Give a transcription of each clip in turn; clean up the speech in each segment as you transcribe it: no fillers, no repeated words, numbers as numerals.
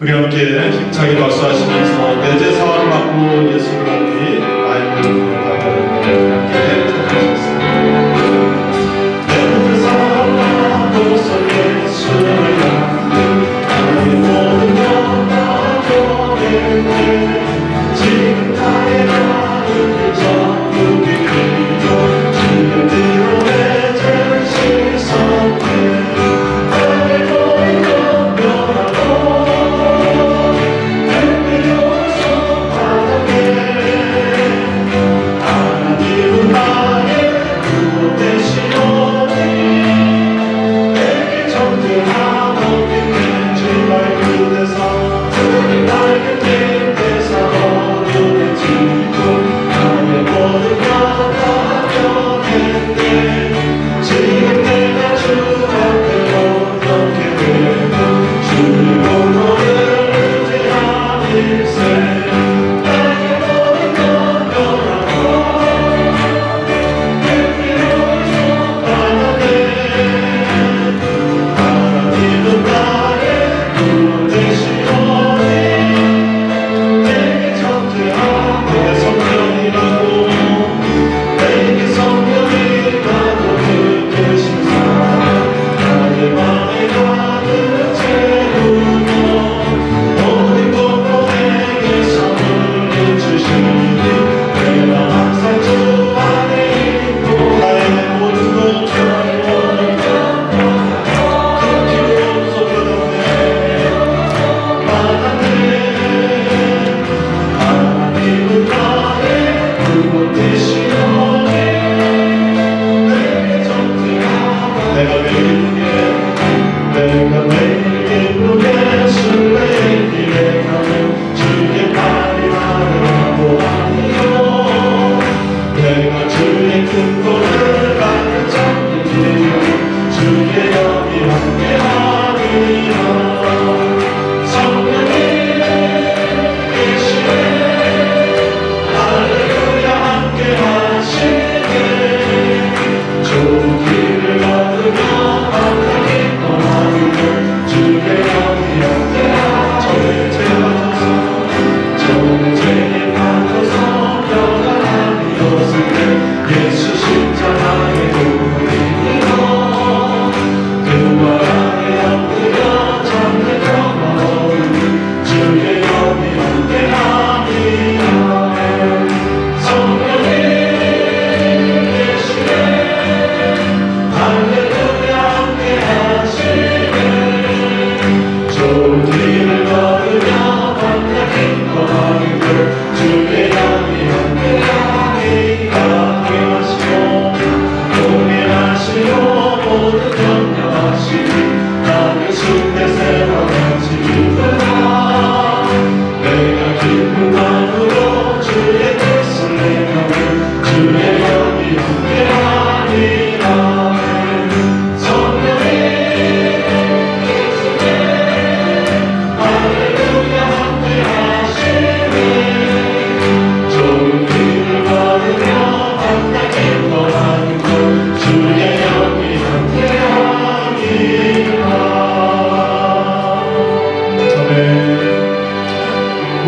우리 함께 힘차게 박수하시면서 내제 사랑을 받고 예수를 얻기 마이크를 받아들이며 함께 찬양하겠습니다. 내제 사랑을 받고서 예수를 얻기 나의 모든 것 다 보내네 지금 나의 마음을 전부 비키고 주의 뒤로 내 죄를 씻었네 나의 모든 것 변하고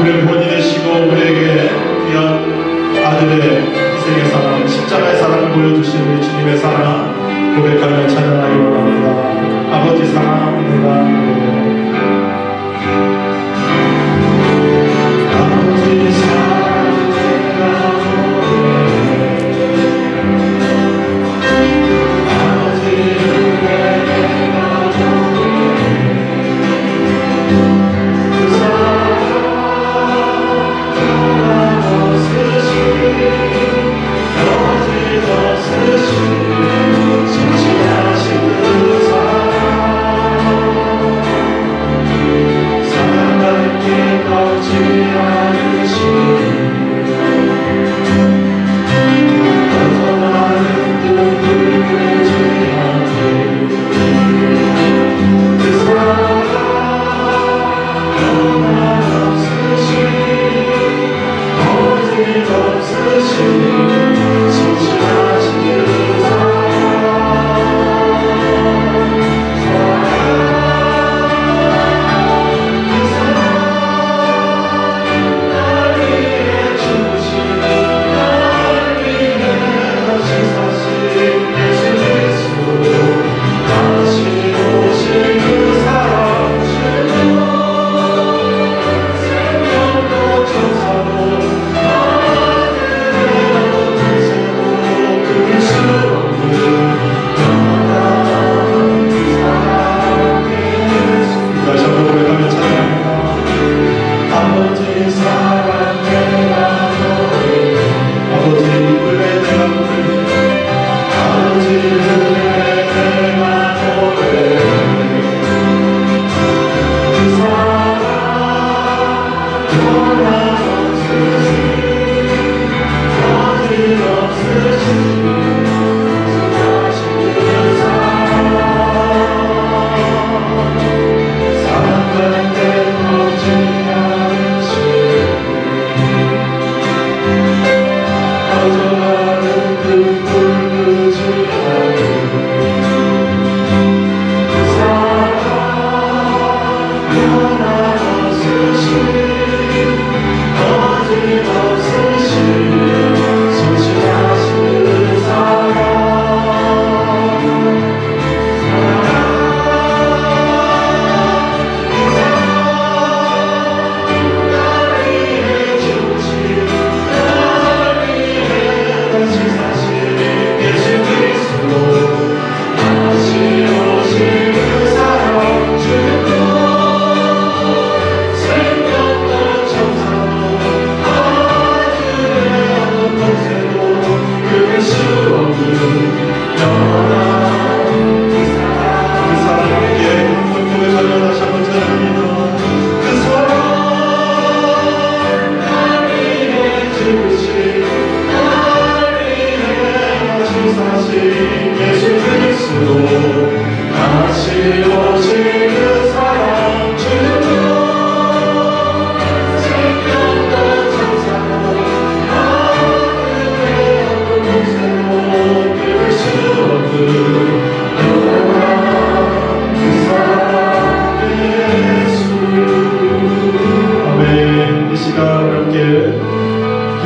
우리를 본이 되시고 우리에게 귀한 아들의 희생의 사랑, 십자가의 사랑을 보여주신 우리 주님의 사랑 고백하며 찬양하기 원합니다. 아버지 사랑합니다. 아버지 사랑합니다. 그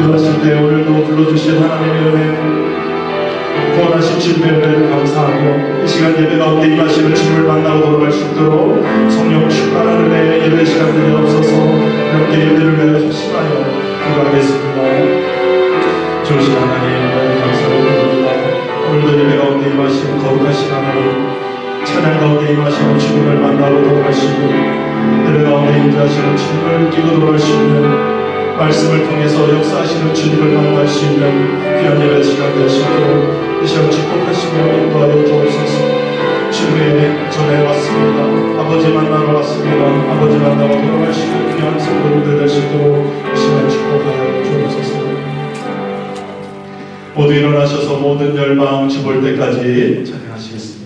기도하실 때 오늘도 불러주신 하나님의 은혜, 구원하신 주님의 은혜를 감사하며 이 시간 예배 가운데 임하시는 주님을 만나고 돌아갈 수 있도록 성령 충만한 은혜 예배 시간들이 없어서 이렇게 예배를 위하여 합심하여 기도하겠습니다. 좋으신 하나님 감사를 드립니다. 오늘도 예배 가운데 임하시는 거룩하신 하나님, 찬양 가운데 임하시는 주님을 만나고 돌아갈 수 있는 예배 가운데 임하시는 주님을 끼고 돌아갈 수 있는 말씀을 통해서 역사하시는 주님을 만날 수 있는 귀한 예배 시간 되시도록 이 시간 축복하시며 인도하여 주옵소서. 주님의 전에 왔습니다. 아버지 만나러 왔습니다. 아버지 만나러 돌아가시는 귀한 성도들 될 수 있도록 이 시간 축복하여 주옵소서. 모두 일어나셔서 모든 열방 주볼 때까지 찬양하시겠습니다.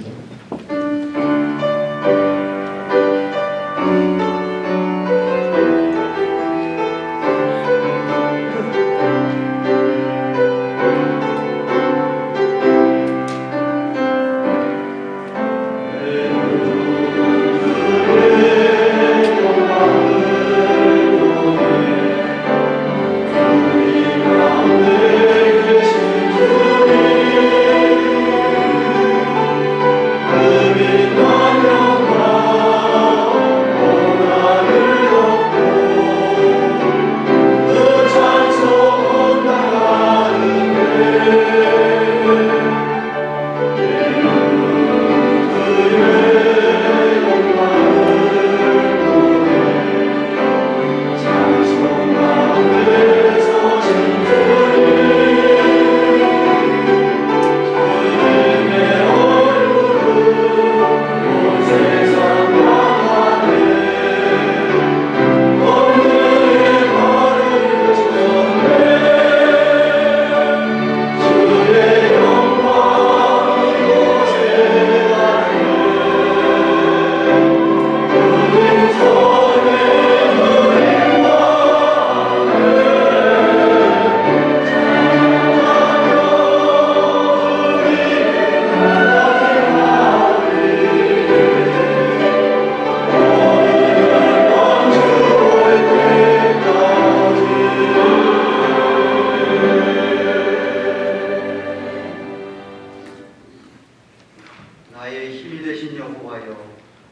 나의 힘이 되신 여호와여,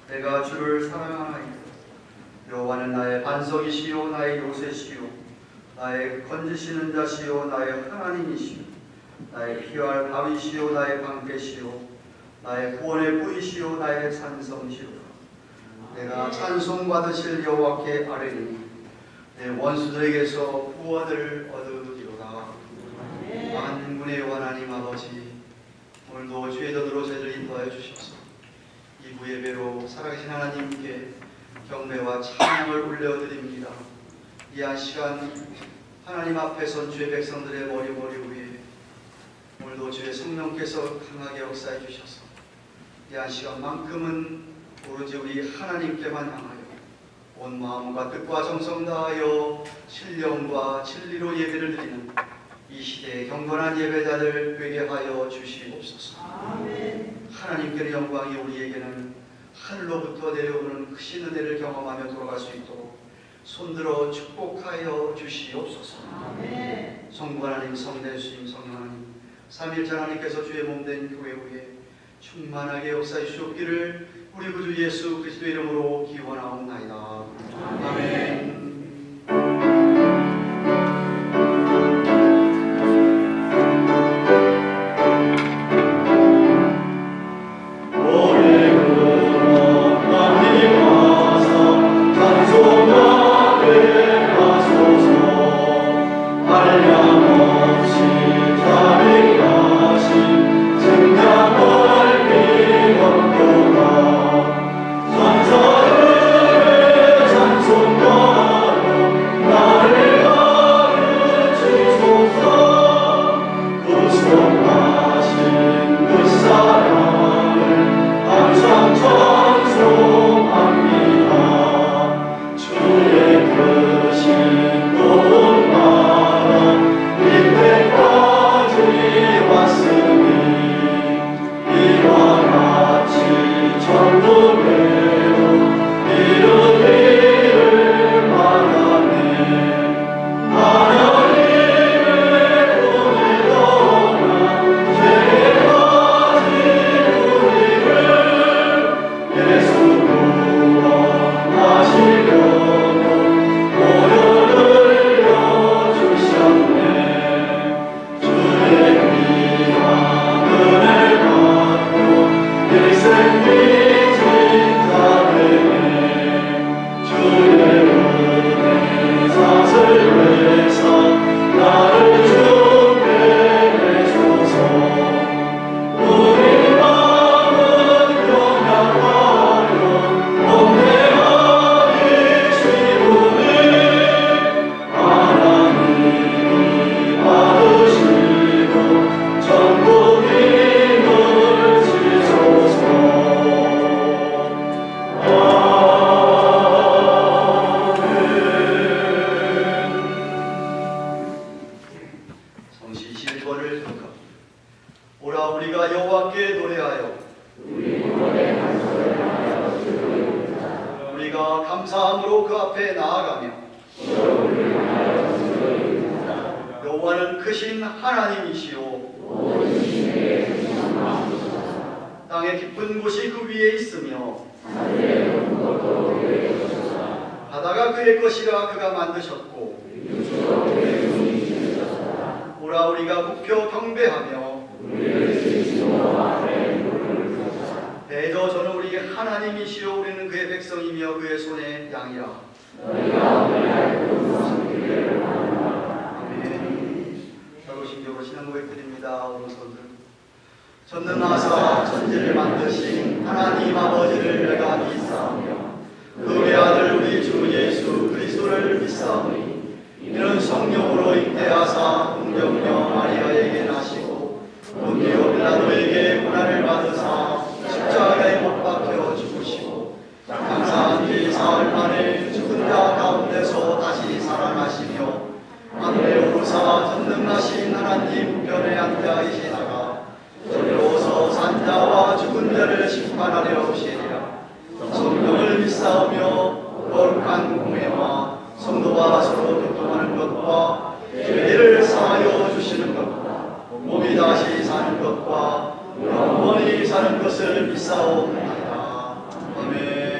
내가 주를 사랑하나이다. 여호와는 나의 반석이시요 나의 요새시요 나의 건지시는 자시요 나의 하나님이시요 나의 피할 바위시요 나의 방패시요 나의 구원의 뿌이시요 나의 찬성시요. 내가 찬송받으실 여호와께 아뢰니 내 원수들에게서 구원을 얻으리로다. 만군의 하나님 아버지, 오늘도 주의 전으로 저희를 인도하여 주셔서 이부 예배로 살아계신 하나님께 경배와 찬양을 올려드립니다. 이 한 시간 하나님 앞에 선 주의 백성들의 머리 위에 오늘도 주의 성령께서 강하게 역사해 주셔서 이 한 시간만큼은 오로지 우리 하나님께만 향하여 온 마음과 뜻과 정성 다하여 신령과 진리로 예배를 드리는 이 시대의 경건한 예배자들 되게 하여 주시옵소서. 아멘. 하나님께는 영광이, 우리에게는 하늘로부터 내려오는 크신 은혜를 경험하며 돌아갈 수 있도록 손들어 축복하여 주시옵소서. 아멘. 성부 하나님, 성대 주님, 성령 하나님, 삼일째 하나님께서 주의 몸된 교회 위에 충만하게 역사해 주옵기를 우리 구주 예수 그리스도 이름으로 기원하옵나이다. 아멘. 전설을 앞에 나아가며 여호와는 크신 하나님이시오 땅의 깊은 곳이 그 위에 있으며 바다가 그의 것이라 그가 만드셨고 오라 우리가 굽혀 경배하며 대저 저는 우리 하나님이시오 우리는 그의 백성이며 그의 손의 양이라. 아멘. 자고신경으로 신앙 고백드립니다. 오른손들 전능하사 천지를 만드신 하나님 아버지를 내가 믿사오며 그의 아들 우리 주 예수 그리스도를 믿사오니 이는 성령으로 잉태하사 동정녀 마리아에게 나시고 본디오 빌라도에게 고난을 받으사 십자가에 못 박혀 죽으시고 장사한 뒤 사흘 만에 죽은 자 가운데서 다시 살아나시며 하늘에 오르사 전능하신 하나님 우편에 앉아 계시다가 저리로서 산자와 죽은 자를 심판하려 오시리라. 성령을 믿사오며 거룩한 공회와 성도와 서로 교통하는 것과 죄를 사하여 주시는 것과 몸이 다시 사는 것과 영원히 사는 것을 믿사옵나이다. 아멘.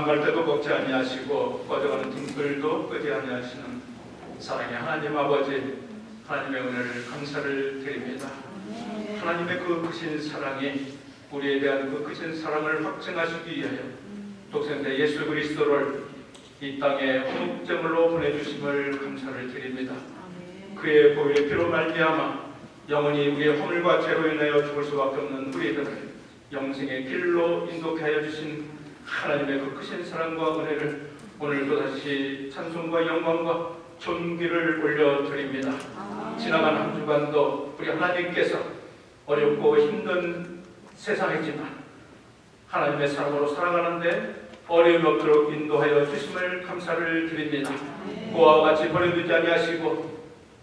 상한 때도 걷지 아니하시고 꺼져가는 등불도 끄지 아니하시는 사랑의 하나님 아버지, 하나님의 은혜를 감사를 드립니다. 하나님의 그 크신 사랑이 우리에 대한 그 크신 사랑을 확증하시기 위하여 독생자 예수 그리스도를 이 땅에 헌목제물로 보내주심을 감사를 드립니다. 그의 보혈의 피로 말미암아 영원히 우리의 허물과 죄로 인하여 죽을 수밖에 없는 우리들을 영생의 길로 인도케 하여 주신 하나님의 그 크신 사랑과 은혜를 오늘도 다시 찬송과 영광과 존귀를 올려드립니다. 지나간 한 주간도 우리 하나님께서 어렵고 힘든 세상이지만 하나님의 사랑으로 살아가는데 어려움이 없도록 인도하여 주심을 감사를 드립니다. 그와 같이 버려두지 아니하시고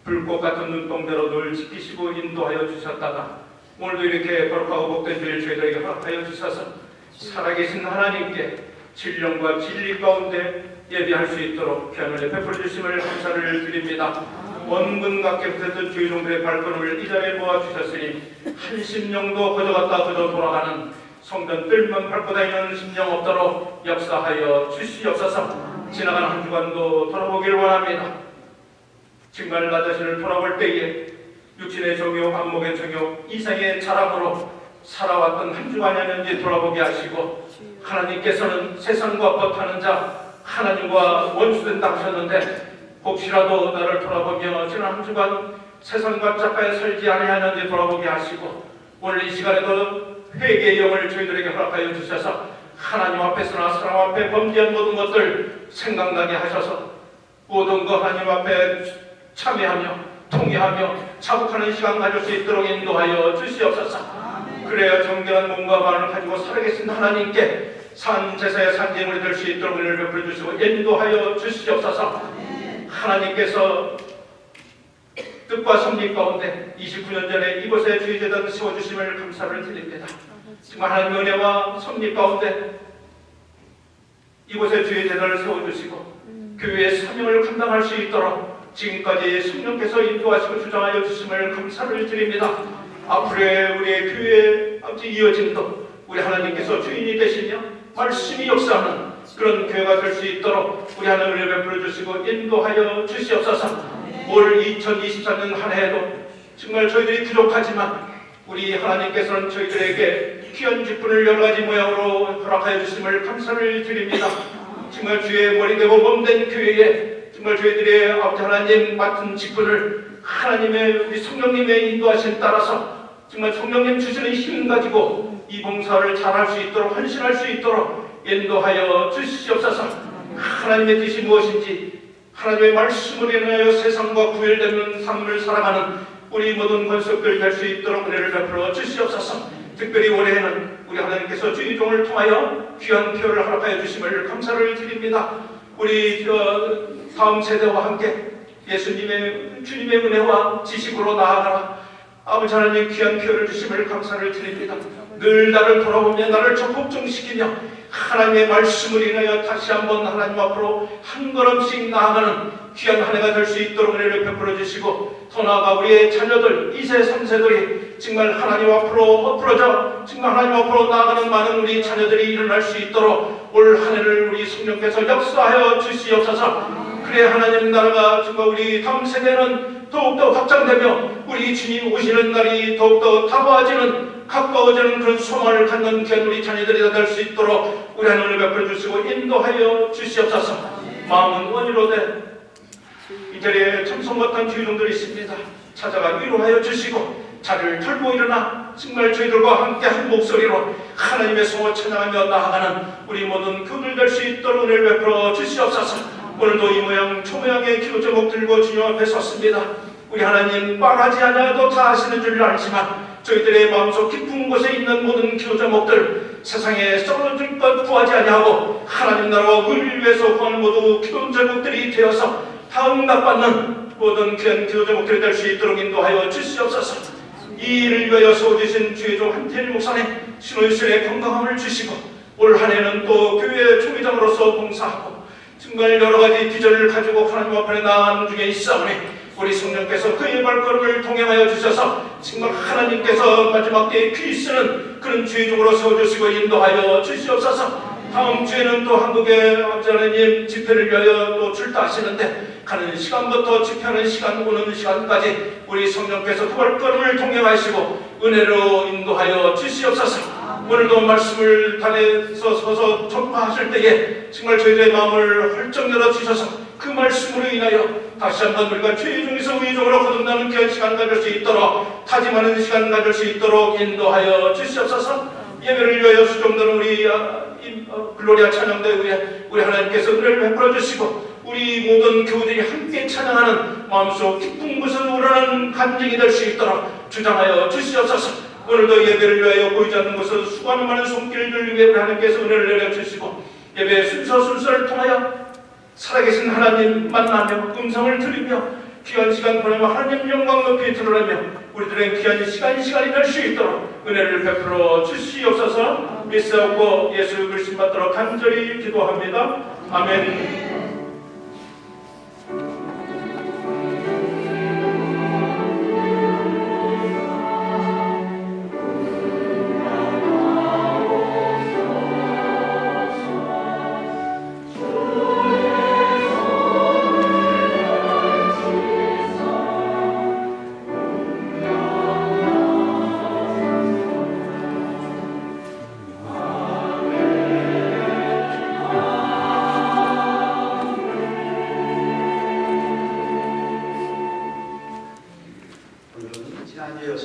불꽃 같은 눈동대로 늘 지키시고 인도하여 주셨다가 오늘도 이렇게 거룩하고 복된 주일 저희들에게 허락하여 주셔서 살아계신 하나님께 진령과 진리 가운데 예배할 수 있도록 귀한 은혜 베풀어 주심을 감사를 드립니다. 원근 각계 붙었던 주의 종들의 발걸음을 이 자리에 모아주셨으니 한 심령도 거저갔다 그저 돌아가는 성전 뜰만 밟고 다니는 심령 없도록 역사하여 주시옵소서. 지나간 한 주간도 돌아보길 원합니다. 정말 나 자신을 돌아볼 때에 육신의 정욕, 안목의 정욕, 이생의 자랑으로 살아왔던 한 주간이었는지 돌아보게 하시고 하나님께서는 세상과 버타는 자 하나님과 원수된다 하셨는데 혹시라도 나를 돌아보며 지난 한 주간 세상과 짝가에 살지 아니하는지 돌아보게 하시고 오늘 이 시간에도 회개의 영을 저희들에게 허락하여 주셔서 하나님 앞에서나 사람 앞에 범죄한 모든 것들 생각나게 하셔서 모든 것 하나님 앞에 참여하며 통회하며 자복하는 시간 가질 수 있도록 인도하여 주시옵소서. 그래야 정결한 몸과 마음을 가지고 살아계신 하나님께 산제사의 산제물이 될 수 있도록 은혜를 베풀어 주시고 인도하여 주시옵소서. 하나님께서 뜻과 섭리 가운데 29년 전에 이곳에 주의재단 세워주심을 감사를 드립니다. 정말 하나님의 은혜와 섭리 가운데 이곳에 주의재단을 세워주시고 교회의 사명을 감당할 수 있도록 지금까지 성령께서 인도하시고 주장하여 주심을 감사를 드립니다. 앞으로의 우리의 교회의 이어짐도 우리 하나님께서 주인이 되시며 말씀이 역사하는 그런 교회가 될 수 있도록 우리 하나님을 베풀어 주시고 인도하여 주시옵소서. 올 2024년 한 해에도 정말 저희들이 부족하지만 우리 하나님께서는 저희들에게 귀한 직분을 여러 가지 모양으로 허락하여 주심을 감사를 드립니다. 정말 주의 머리 되고 몸된 교회에 정말 저희들의 아버지 하나님 맡은 직분을 하나님의 우리 성령님의 인도하심 따라서 정말 성령님 주시는 힘 가지고 이 봉사를 잘할 수 있도록 헌신할 수 있도록 인도하여 주시옵소서. 하나님의 뜻이 무엇인지 하나님의 말씀을 인하여 세상과 구별되는 삶을 살아가는 우리 모든 권속들 될 수 있도록 은혜를 베풀어 주시옵소서. 특별히 올해에는 우리 하나님께서 주의종을 통하여 귀한 표를 허락하여 주심을 감사를 드립니다. 우리 다음 세대와 함께 예수님의 주님의 은혜와 지식으로 나아가라. 아버지 하나님 귀한 표를 주심을 감사를 드립니다. 늘 나를 돌아보며 나를 적극정시키며 하나님의 말씀을 인하여 다시 한번 하나님 앞으로 한 걸음씩 나아가는 귀한 한 해가 될 수 있도록 은혜를 베풀어 주시고 더 나아가 우리의 자녀들 2세 3세들이 정말 하나님 앞으로 엎으러져 정말 하나님 앞으로 나아가는 많은 우리 자녀들이 일어날 수 있도록 올 한 해를 우리 성령께서 역사하여 주시옵소서. 그래 하나님 나라가 정말 우리 다음 세대는 더욱더 확장되며 우리 주님 오시는 날이 더욱더 다가와지는 가까워지는 그런 소망을 갖는 귀한 우리 자녀들이 될 수 있도록 우리 하나님을 베풀어 주시고 인도하여 주시옵소서. 마음은 원이로 돼 이 자리에 참석 못한 주의종들이 있습니다. 찾아가 위로하여 주시고 자리를 털고 일어나 정말 저희들과 함께 한 목소리로 하나님의 성을 찬양하며 나아가는 우리 모든 교우들 될 수 있도록 은혜를 베풀어 주시옵소서. 오늘도 이 모양 초모양의 기도 제목 들고 주님 앞에 섰습니다. 우리 하나님 말하지 않아도 다 아시는 줄 알지만 저희들의 마음속 깊은 곳에 있는 모든 기도 제목들 세상에 썩어질 것 구하지 아니하고 하나님 나라와 의를 위해서 구하는 모두 기도 제목들이 되어서 다 응답받는 모든 귀한 기도 제목들이 될 수 있도록 인도하여 주시옵소서. 이 일을 위하여 세워주신 주의 종 한태일 목사님 신혼실에 건강함을 주시고 올 한 해는 또 교회 총회장으로서 봉사하고 정말 여러 가지 비전을 가지고 하나님 앞에 나아가는 중에 있사오니 우리 성령께서 그의 발걸음을 동행하여 주셔서 정말 하나님께서 마지막 때에 귀 쓰는 그런 주의 종으로 세워주시고 인도하여 주시옵소서. 다음 주에는 또 한국의 아버지 하나님 집회를 위하여 또 출타하시는데 가는 시간부터 집회하는 시간 오는 시간까지 우리 성령께서 그 발걸음을 동행하시고 은혜로 인도하여 주시옵소서. 오늘도 말씀을 단에서 서서 전파하실 때에 정말 저희들의 마음을 헐쩍 열어주셔서 그 말씀으로 인하여 다시 한번 우리가 죄의 중에서 의의 중으로 거듭나는 귀한 시간 가질 수 있도록 다짐하는 시간 가질 수 있도록 인도하여 주시옵소서. 예배를 위하여 수종되는 우리 글로리아 찬양대 위에 우리 하나님께서 은혜를 베풀어 주시고 우리 모든 교우들이 함께 찬양하는 마음속 깊은 곳을 우러나는 간증이 될 수 있도록 주장하여 주시옵소서. 오늘도 예배를 위하여 보이지 않는 곳에서 수많은 많은 손길을 위해 하나님께서 은혜를 내려주시고 예배의 순서를 통하여 살아계신 하나님 만나며 음성을 들으며 귀한 시간 보내며 하나님 영광 높이 드러내며 우리들의 귀한 시간이 될 수 있도록 은혜를 베풀어 주시옵소서. 믿사옵고 예수 그리스도 받도록 간절히 기도합니다. 아멘.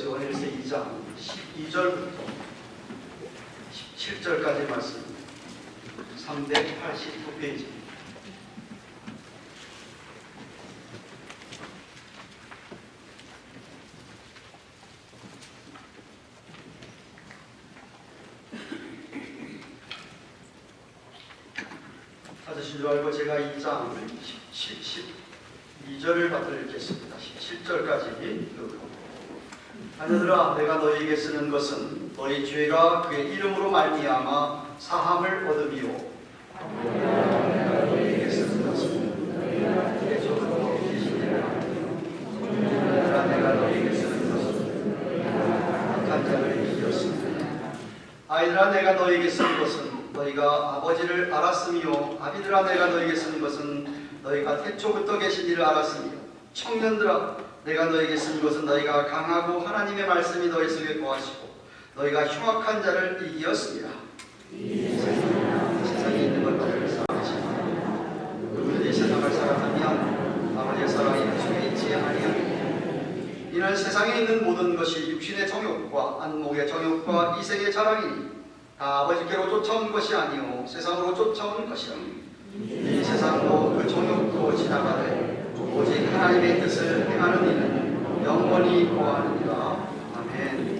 요한일서 2장 12절부터 17절까지 말씀 389페이지. 찾으신 줄 알고 제가 2장 12절을 받들어 읽겠습니다. 17절까지. 자녀들아, 내가 너희에게 쓰는 것은 너희 죄가 그의 이름으로 말미암아 사함을 얻음이요. 내가 너희에게 쓰는 것은 너희가 대적으로 계시니라. 내가 너희에게 쓰는 것은 악한 자를 이겼습니다. 아이들아, 내가 너희에게 쓰는 것은 너희가 아버지를 알았으며, 아비들아, 내가 너희에게 쓰는 것은 너희가 태초부터 계신 이를 알았으며, 청년들아, 내가 너에게 쓴 것은 너희가 강하고 하나님의 말씀이 너희 속에 거하시고 너희가 흉악한 자를 이기었습니다. 세상에 있는 것들을 사랑하시고 누구든지 세상을 사랑하면 아버지의 사랑이 그 속에 있지 아니하니 이는 세상에 있는 모든 것이 육신의 정욕과 안목의 정욕과 이생의 자랑이니 다 아버지께로 쫓아온 것이 아니요 세상으로 쫓아온 것이오니 이 세상도 그 정욕도 지나가되 오직 하나님의 뜻을 행하는 이는 영원히 거하느니라. 아멘.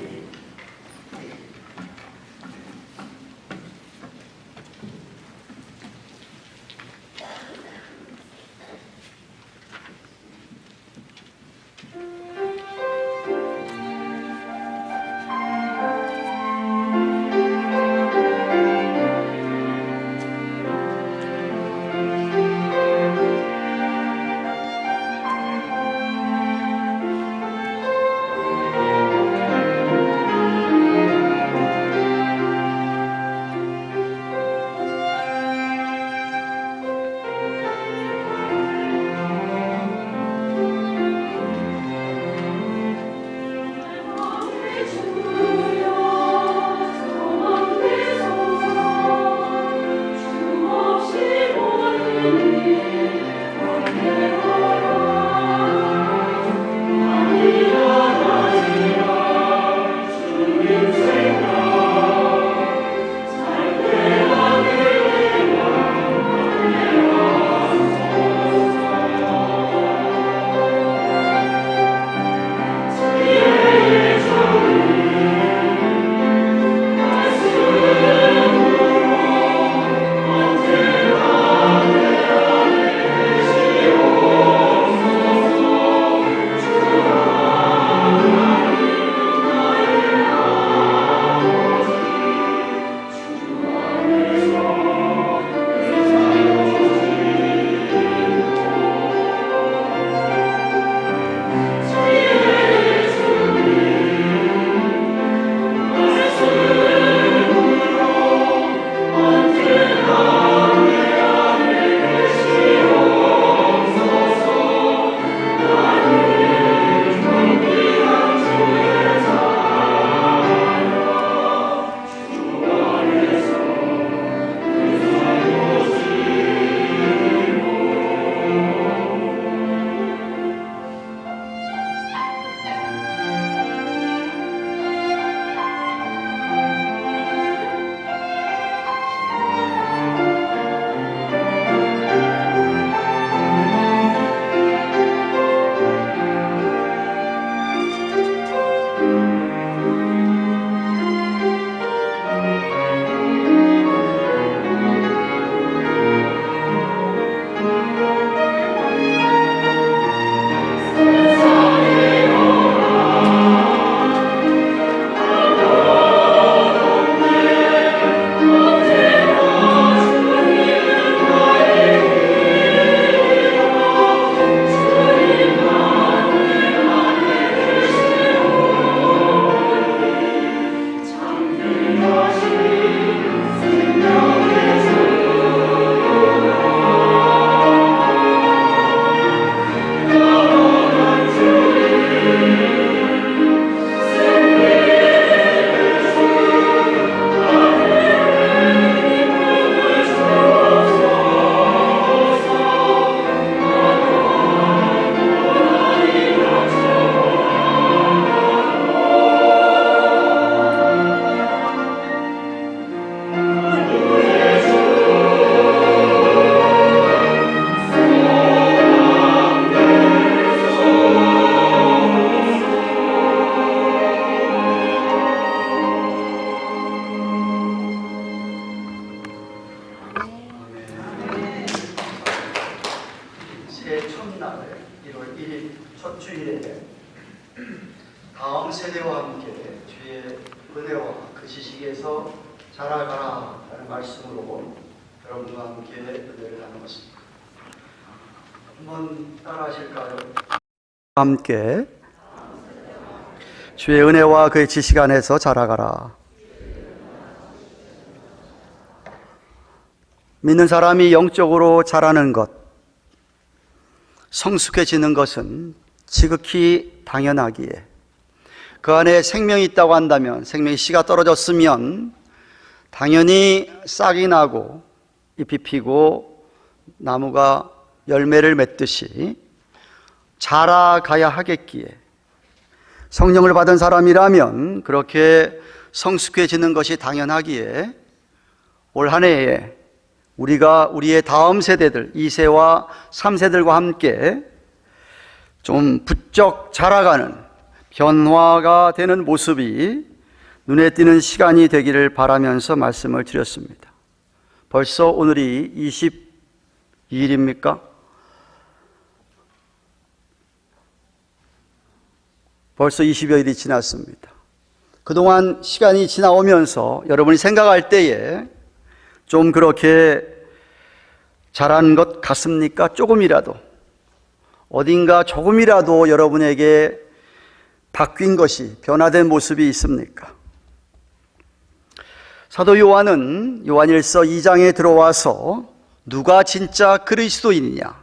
주일에 다음 세대와 함께 주의 은혜와 그 지식에서 자라가라 라는 말씀으로 여러분과 함께 은혜를 나누었습니다. 한번 따라하실까요? 함께 주의 은혜와 그의 지식 안에서 자라가라. 믿는 사람이 영적으로 자라는 것, 성숙해지는 것은 지극히 당연하기에 그 안에 생명이 있다고 한다면, 생명의 씨가 떨어졌으면 당연히 싹이 나고 잎이 피고 나무가 열매를 맺듯이 자라가야 하겠기에, 성령을 받은 사람이라면 그렇게 성숙해지는 것이 당연하기에 올 한 해에 우리가 우리의 다음 세대들 2세와 3세들과 함께 좀 부쩍 자라가는, 변화가 되는 모습이 눈에 띄는 시간이 되기를 바라면서 말씀을 드렸습니다. 벌써 오늘이 22일입니까? 벌써 20여일이 지났습니다. 그동안 시간이 지나오면서 여러분이 생각할 때에 좀 그렇게 자란 것 같습니까? 조금이라도, 어딘가 조금이라도 여러분에게 바뀐 것이, 변화된 모습이 있습니까? 사도 요한은 요한일서 2장에 들어와서 누가 진짜 그리스도인이냐,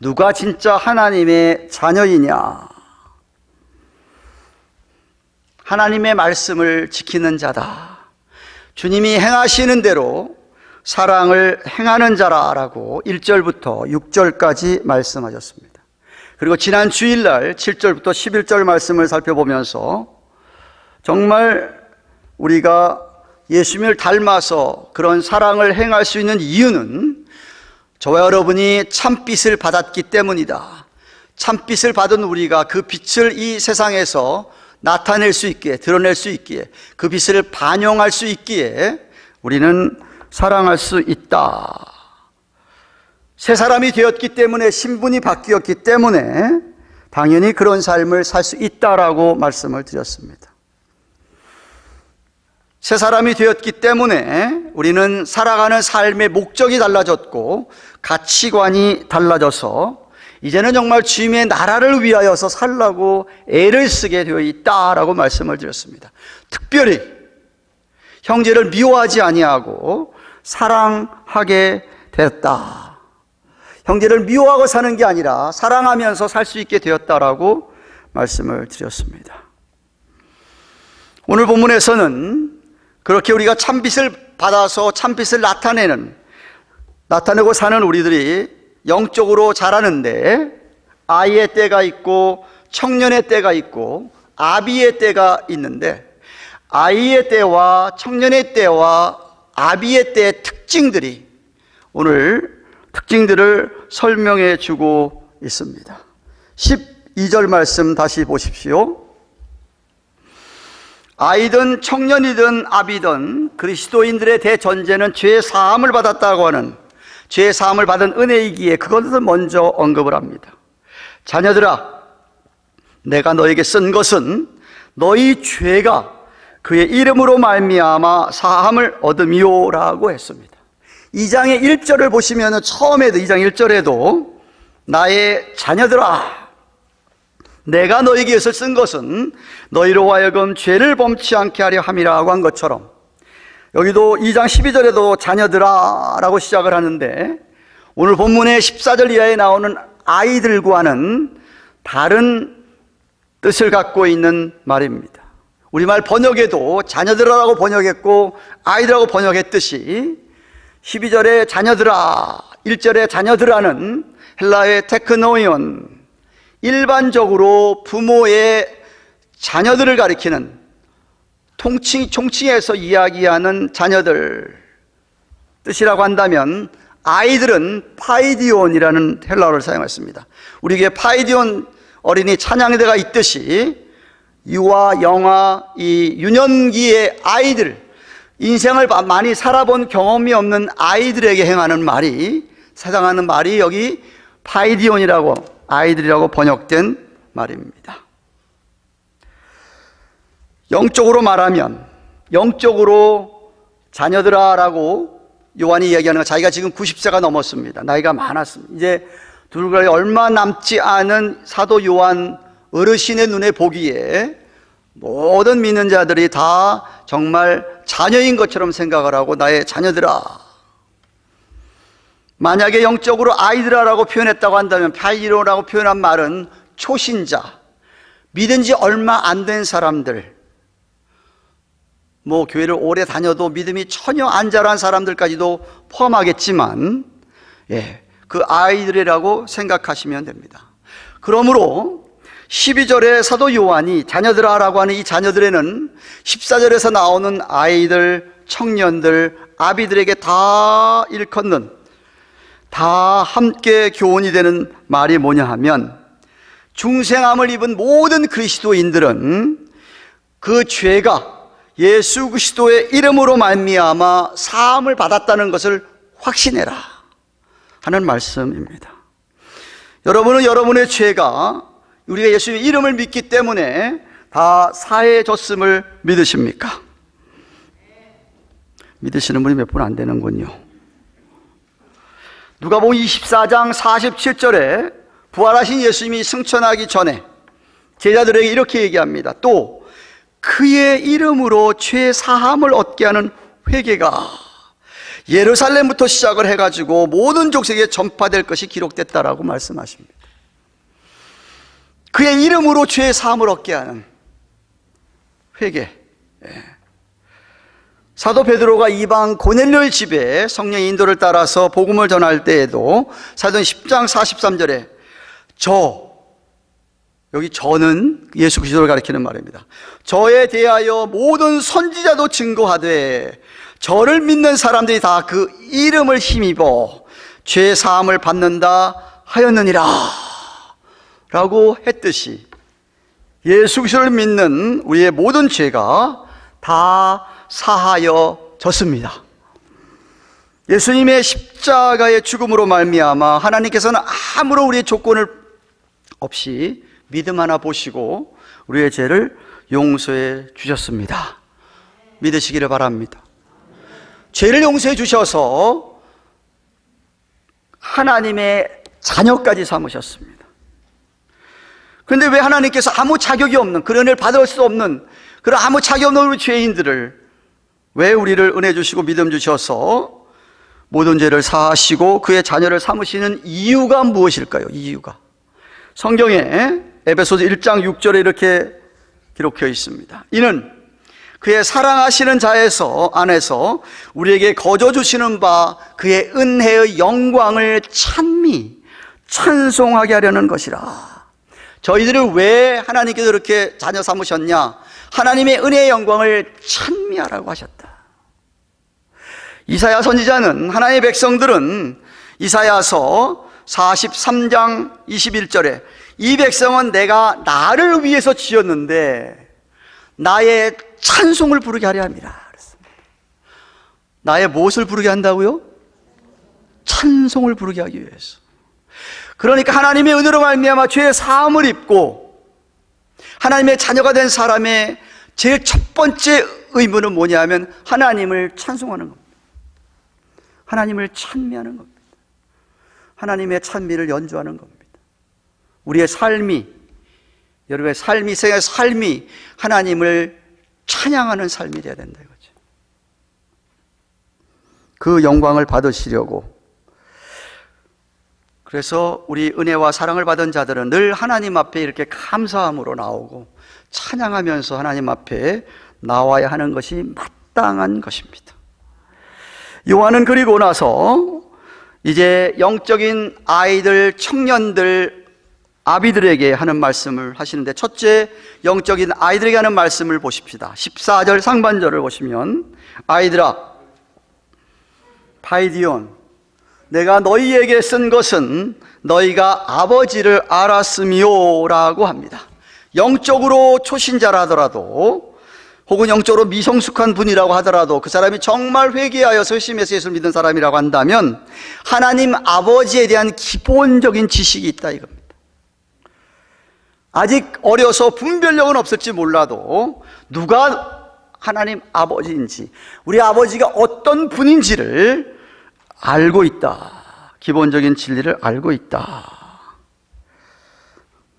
누가 진짜 하나님의 자녀이냐, 하나님의 말씀을 지키는 자다, 주님이 행하시는 대로 사랑을 행하는 자라라고 1절부터 6절까지 말씀하셨습니다. 그리고 지난 주일날 7절부터 11절 말씀을 살펴보면서 정말 우리가 예수님을 닮아서 그런 사랑을 행할 수 있는 이유는 저와 여러분이 참빛을 받았기 때문이다. 참빛을 받은 우리가 그 빛을 이 세상에서 나타낼 수 있기에, 드러낼 수 있기에, 그 빛을 반영할 수 있기에 우리는 사랑할 수 있다. 새 사람이 되었기 때문에, 신분이 바뀌었기 때문에 당연히 그런 삶을 살 수 있다라고 말씀을 드렸습니다. 새 사람이 되었기 때문에 우리는 살아가는 삶의 목적이 달라졌고 가치관이 달라져서 이제는 정말 주님의 나라를 위하여서 살라고 애를 쓰게 되어 있다라고 말씀을 드렸습니다. 특별히 형제를 미워하지 아니하고 사랑하게 됐다. 형제를 미워하고 사는 게 아니라 사랑하면서 살 수 있게 되었다라고 말씀을 드렸습니다. 오늘 본문에서는 그렇게 우리가 참빛을 받아서 참빛을 나타내고 사는 우리들이 영적으로 자라는데 아이의 때가 있고 청년의 때가 있고 아비의 때가 있는데, 아이의 때와 청년의 때와 아비의 때의 특징들이, 오늘 특징들을 설명해 주고 있습니다. 12절 말씀 다시 보십시오. 아이든 청년이든 아비든 그리스도인들의 대전제는 죄 사함을 받았다고 하는, 죄 사함을 받은 은혜이기에 그것을 먼저 언급을 합니다. 자녀들아, 내가 너에게 쓴 것은 너희 죄가 그의 이름으로 말미암아 사함을 얻음이요라고 했습니다. 2장의 1절을 보시면 처음에도 2장 1절에도 나의 자녀들아, 내가 너에게 이것을 쓴 것은 너희로 하여금 죄를 범치 않게 하려 함이라고 한 것처럼, 여기도 2장 12절에도 자녀들아 라고 시작을 하는데, 오늘 본문의 14절 이하에 나오는 아이들과는 다른 뜻을 갖고 있는 말입니다. 우리말 번역에도 자녀들아라고 번역했고 아이들하고 번역했듯이 12절에 자녀들아, 1절에 자녀들아는 헬라의 테크노이온, 일반적으로 부모의 자녀들을 가리키는, 총칭해서 이야기하는 자녀들 뜻이라고 한다면, 아이들은 파이디온이라는 헬라어를 사용했습니다. 우리에게 파이디온 어린이 찬양대가 있듯이 유아, 영아, 이 유년기의 아이들, 인생을 많이 살아본 경험이 없는 아이들에게 행하는 말이, 사용하는 말이 여기 파이디온이라고, 아이들이라고 번역된 말입니다. 영적으로 말하면, 영적으로 자녀들아 라고 요한이 이야기하는 건, 자기가 지금 90세가 넘었습니다. 나이가 많았습니다. 이제 둘과 얼마 남지 않은 사도 요한 어르신의 눈에 보기에 모든 믿는 자들이 다 정말 자녀인 것처럼 생각을 하고, 나의 자녀들아. 만약에 영적으로 아이들아라고 표현했다고 한다면, 파이로라고 표현한 말은 초신자, 믿은 지 얼마 안 된 사람들, 교회를 오래 다녀도 믿음이 전혀 안 자란 사람들까지도 포함하겠지만, 그 아이들이라고 생각하시면 됩니다. 그러므로 12절에 사도 요한이 자녀들아 라고 하는 이 자녀들에는 14절에서 나오는 아이들, 청년들, 아비들에게 다 일컫는, 다 함께 교훈이 되는 말이 뭐냐 하면, 중생함을 입은 모든 그리스도인들은 그 죄가 예수 그리스도의 이름으로 말미암아 사함을 받았다는 것을 확신해라 하는 말씀입니다. 여러분은 여러분의 죄가 우리가 예수의 이름을 믿기 때문에 다 사해졌음을 믿으십니까? 믿으시는 분이 몇 분 안 되는군요. 누가복음 24장 47절에 부활하신 예수님이 승천하기 전에 제자들에게 이렇게 얘기합니다. 또 그의 이름으로 죄 사함을 얻게 하는 회개가 예루살렘부터 시작을 해가지고 모든 족속에 전파될 것이 기록됐다라고 말씀하십니다. 그의 이름으로 죄 사함을 얻게 하는 회개. 사도 베드로가 이방 고넬료의 집에 성령의 인도를 따라서 복음을 전할 때에도 사도행 10장 43절에 여기 저는 예수 그리스도를 가리키는 말입니다. 저에 대하여 모든 선지자도 증거하되 저를 믿는 사람들이 다 그 이름을 힘입어 죄 사함을 받는다 하였느니라 라고 했듯이 예수 그리스도를 믿는 우리의 모든 죄가 다 사하여졌습니다. 예수님의 십자가의 죽음으로 말미암아 하나님께서는 아무런 우리의 조건을 없이 믿음 하나 보시고 우리의 죄를 용서해 주셨습니다. 믿으시기를 바랍니다. 죄를 용서해 주셔서 하나님의 자녀까지 삼으셨습니다. 그런데 왜 하나님께서 아무 자격이 없는, 그런 은혜를 받을 수 없는 그런 아무 자격 없는 우리 죄인들을 왜 우리를 은혜 주시고 믿음 주셔서 모든 죄를 사하시고 그의 자녀를 삼으시는 이유가 무엇일까요? 이유가 성경에 에베소서 1장 6절에 이렇게 기록되어 있습니다. 이는 그의 사랑하시는 자에서 안에서 우리에게 거저 주시는 바 그의 은혜의 영광을 찬송하게 하려는 것이라. 저희들을 왜 하나님께서 이렇게 자녀 삼으셨냐? 하나님의 은혜의 영광을 찬미하라고 하셨다. 이사야 선지자는, 하나님의 백성들은 이사야서 43장 21절에 이 백성은 내가 나를 위해서 지었는데 나의 찬송을 부르게 하려 합니다. 그랬습니다. 나의 무엇을 부르게 한다고요? 찬송을 부르게 하기 위해서. 그러니까 하나님의 은혜로 말미암아 죄의 사함을 입고 하나님의 자녀가 된 사람의 제일 첫 번째 의무는 뭐냐면 하나님을 찬송하는 겁니다. 하나님을 찬미하는 겁니다. 하나님의 찬미를 연주하는 겁니다. 우리의 삶이, 여러분의 삶이, 생의 삶이 하나님을 찬양하는 삶이 되어야 된다 이거죠. 그 영광을 받으시려고. 그래서 우리 은혜와 사랑을 받은 자들은 늘 하나님 앞에 이렇게 감사함으로 나오고 찬양하면서 하나님 앞에 나와야 하는 것이 마땅한 것입니다. 요한은 그리고 나서 이제 영적인 아이들, 청년들, 아비들에게 하는 말씀을 하시는데, 첫째 영적인 아이들에게 하는 말씀을 보십시다. 14절 상반절을 보시면 아이들아 파이디온, 내가 너희에게 쓴 것은 너희가 아버지를 알았음이요 라고 합니다. 영적으로 초신자라 하더라도 혹은 영적으로 미성숙한 분이라고 하더라도 그 사람이 정말 회개하여서 열심히 예수를 믿는 사람이라고 한다면 하나님 아버지에 대한 기본적인 지식이 있다 이겁니다. 아직 어려서 분별력은 없을지 몰라도 누가 하나님 아버지인지, 우리 아버지가 어떤 분인지를 알고 있다. 기본적인 진리를 알고 있다.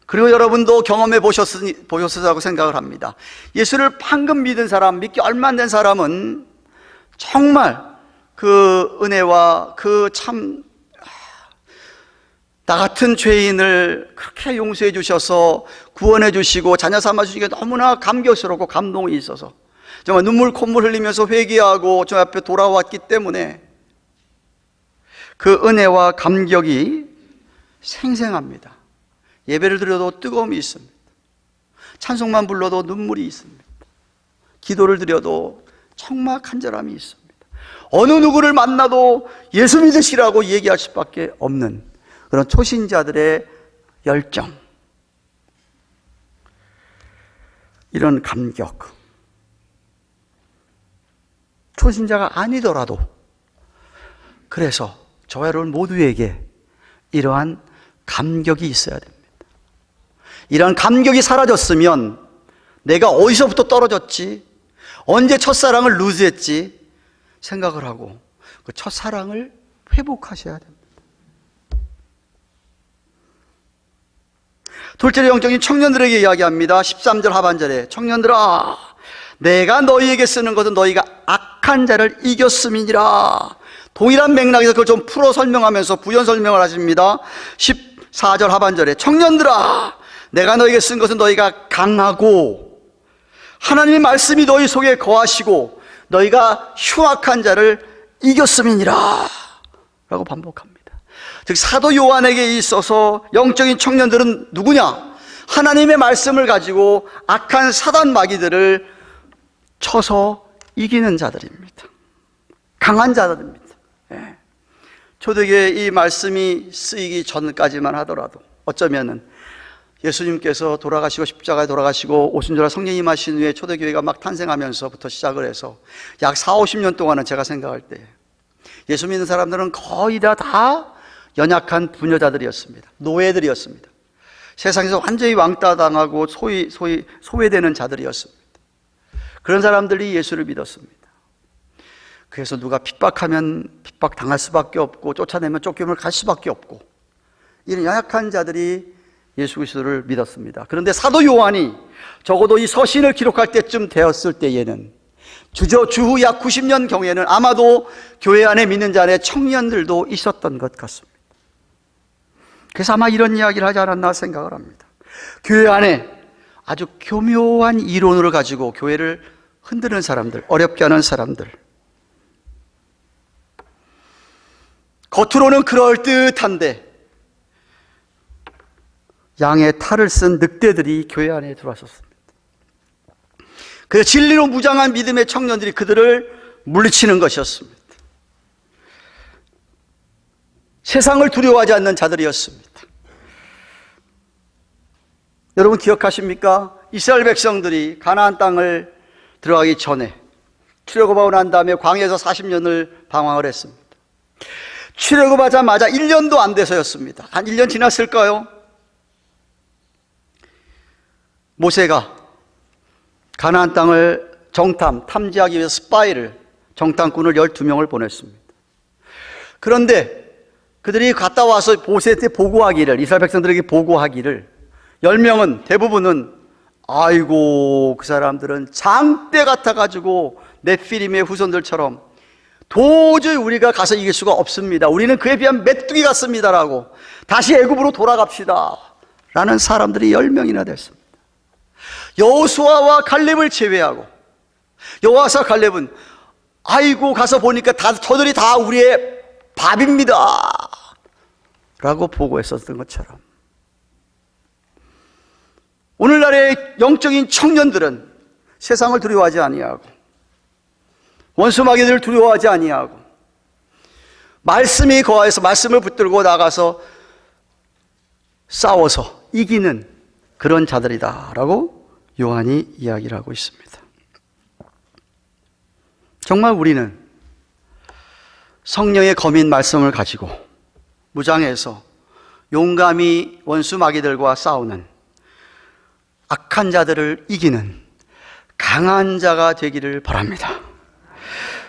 그리고 여러분도 경험해 보셨으라고 생각을 합니다. 예수를 방금 믿은 사람, 믿기 얼마 안 된 사람은 정말 그 은혜와 그 참 나 같은 죄인을 그렇게 용서해 주셔서 구원해 주시고 자녀 삼아 주시기에 너무나 감격스럽고 감동이 있어서 정말 눈물 콧물 흘리면서 회개하고 저 앞에 돌아왔기 때문에 그 은혜와 감격이 생생합니다. 예배를 드려도 뜨거움이 있습니다. 찬송만 불러도 눈물이 있습니다. 기도를 드려도 정말 간절함이 있습니다. 어느 누구를 만나도 예수 믿으시라고 얘기할 수밖에 없는 그런 초신자들의 열정, 이런 감격. 초신자가 아니더라도 그래서 저와 여러분 모두에게 이러한 감격이 있어야 됩니다. 이러한 감격이 사라졌으면 내가 어디서부터 떨어졌지, 언제 첫사랑을 루즈했지 생각을 하고 그 첫사랑을 회복하셔야 됩니다. 둘째로 영적인 청년들에게 이야기합니다. 13절 하반절에 청년들아, 내가 너희에게 쓰는 것은 너희가 악한 자를 이겼음이니라. 동일한 맥락에서 그걸 좀 풀어 설명하면서 부연 설명을 하십니다. 14절 하반절에 청년들아, 내가 너희에게 쓴 것은 너희가 강하고 하나님의 말씀이 너희 속에 거하시고 너희가 흉악한 자를 이겼음이니라 라고 반복합니다. 즉 사도 요한에게 있어서 영적인 청년들은 누구냐? 하나님의 말씀을 가지고 악한 사단 마귀들을 쳐서 이기는 자들입니다. 강한 자들입니다. 예. 초대교회 이 말씀이 쓰이기 전까지만 하더라도 어쩌면은 예수님께서 돌아가시고 십자가에 돌아가시고 오순절날 성령 임하신 후에 초대교회가 막 탄생하면서부터 시작을 해서 약 40-50년 동안은 제가 생각할 때 예수 믿는 사람들은 거의 다 연약한 부녀자들이었습니다. 노예들이었습니다. 세상에서 완전히 왕따당하고 소외되는 자들이었습니다. 그런 사람들이 예수를 믿었습니다. 그래서 누가 핍박하면 핍박당할 수밖에 없고 쫓아내면 쫓김을 갈 수밖에 없고 이런 연약한 자들이 예수 그리스도를 믿었습니다. 그런데 사도 요한이 적어도 이 서신을 기록할 때쯤 되었을 때에는 주후 약 90년 경에는 아마도 교회 안에 믿는 자 안에 청년들도 있었던 것 같습니다. 그래서 아마 이런 이야기를 하지 않았나 생각을 합니다. 교회 안에 아주 교묘한 이론을 가지고 교회를 흔드는 사람들, 어렵게 하는 사람들, 겉으로는 그럴듯한데 양의 탈을 쓴 늑대들이 교회 안에 들어왔었습니다. 그래서 진리로 무장한 믿음의 청년들이 그들을 물리치는 것이었습니다. 세상을 두려워하지 않는 자들이었습니다. 여러분 기억하십니까? 이스라엘 백성들이 가나안 땅을 들어가기 전에 출애굽하고 난 다음에 광야에서 40년을 방황을 했습니다. 출애굽하자마자 1년도 안 돼서였습니다. 한 1년 지났을까요? 모세가 가나안 땅을 탐지하기 위해서 스파이를, 정탐꾼을 12명을 보냈습니다. 그런데 그들이 갔다 와서 모세한테 보고하기를, 이스라엘 백성들에게 보고하기를 10명은, 대부분은 아이고 그 사람들은 장대 같아가지고 네피림의 후손들처럼 도저히 우리가 가서 이길 수가 없습니다. 우리는 그에 비하면 메뚜기 같습니다라고 다시 애굽으로 돌아갑시다 라는 사람들이 10명이나 됐습니다. 여호수아와 갈렙을 제외하고, 여호수아와 갈렙은 아이고 가서 보니까 저들이 다 우리의 밥입니다 라고 보고했었던 것처럼 오늘날의 영적인 청년들은 세상을 두려워하지 아니하고 원수 마귀들을 두려워하지 아니하고 말씀이 거하여서 말씀을 붙들고 나가서 싸워서 이기는 그런 자들이다 라고 요한이 이야기를 하고 있습니다. 정말 우리는 성령의 검인 말씀을 가지고 무장해서 용감히 원수 마귀들과 싸우는 악한 자들을 이기는 강한 자가 되기를 바랍니다.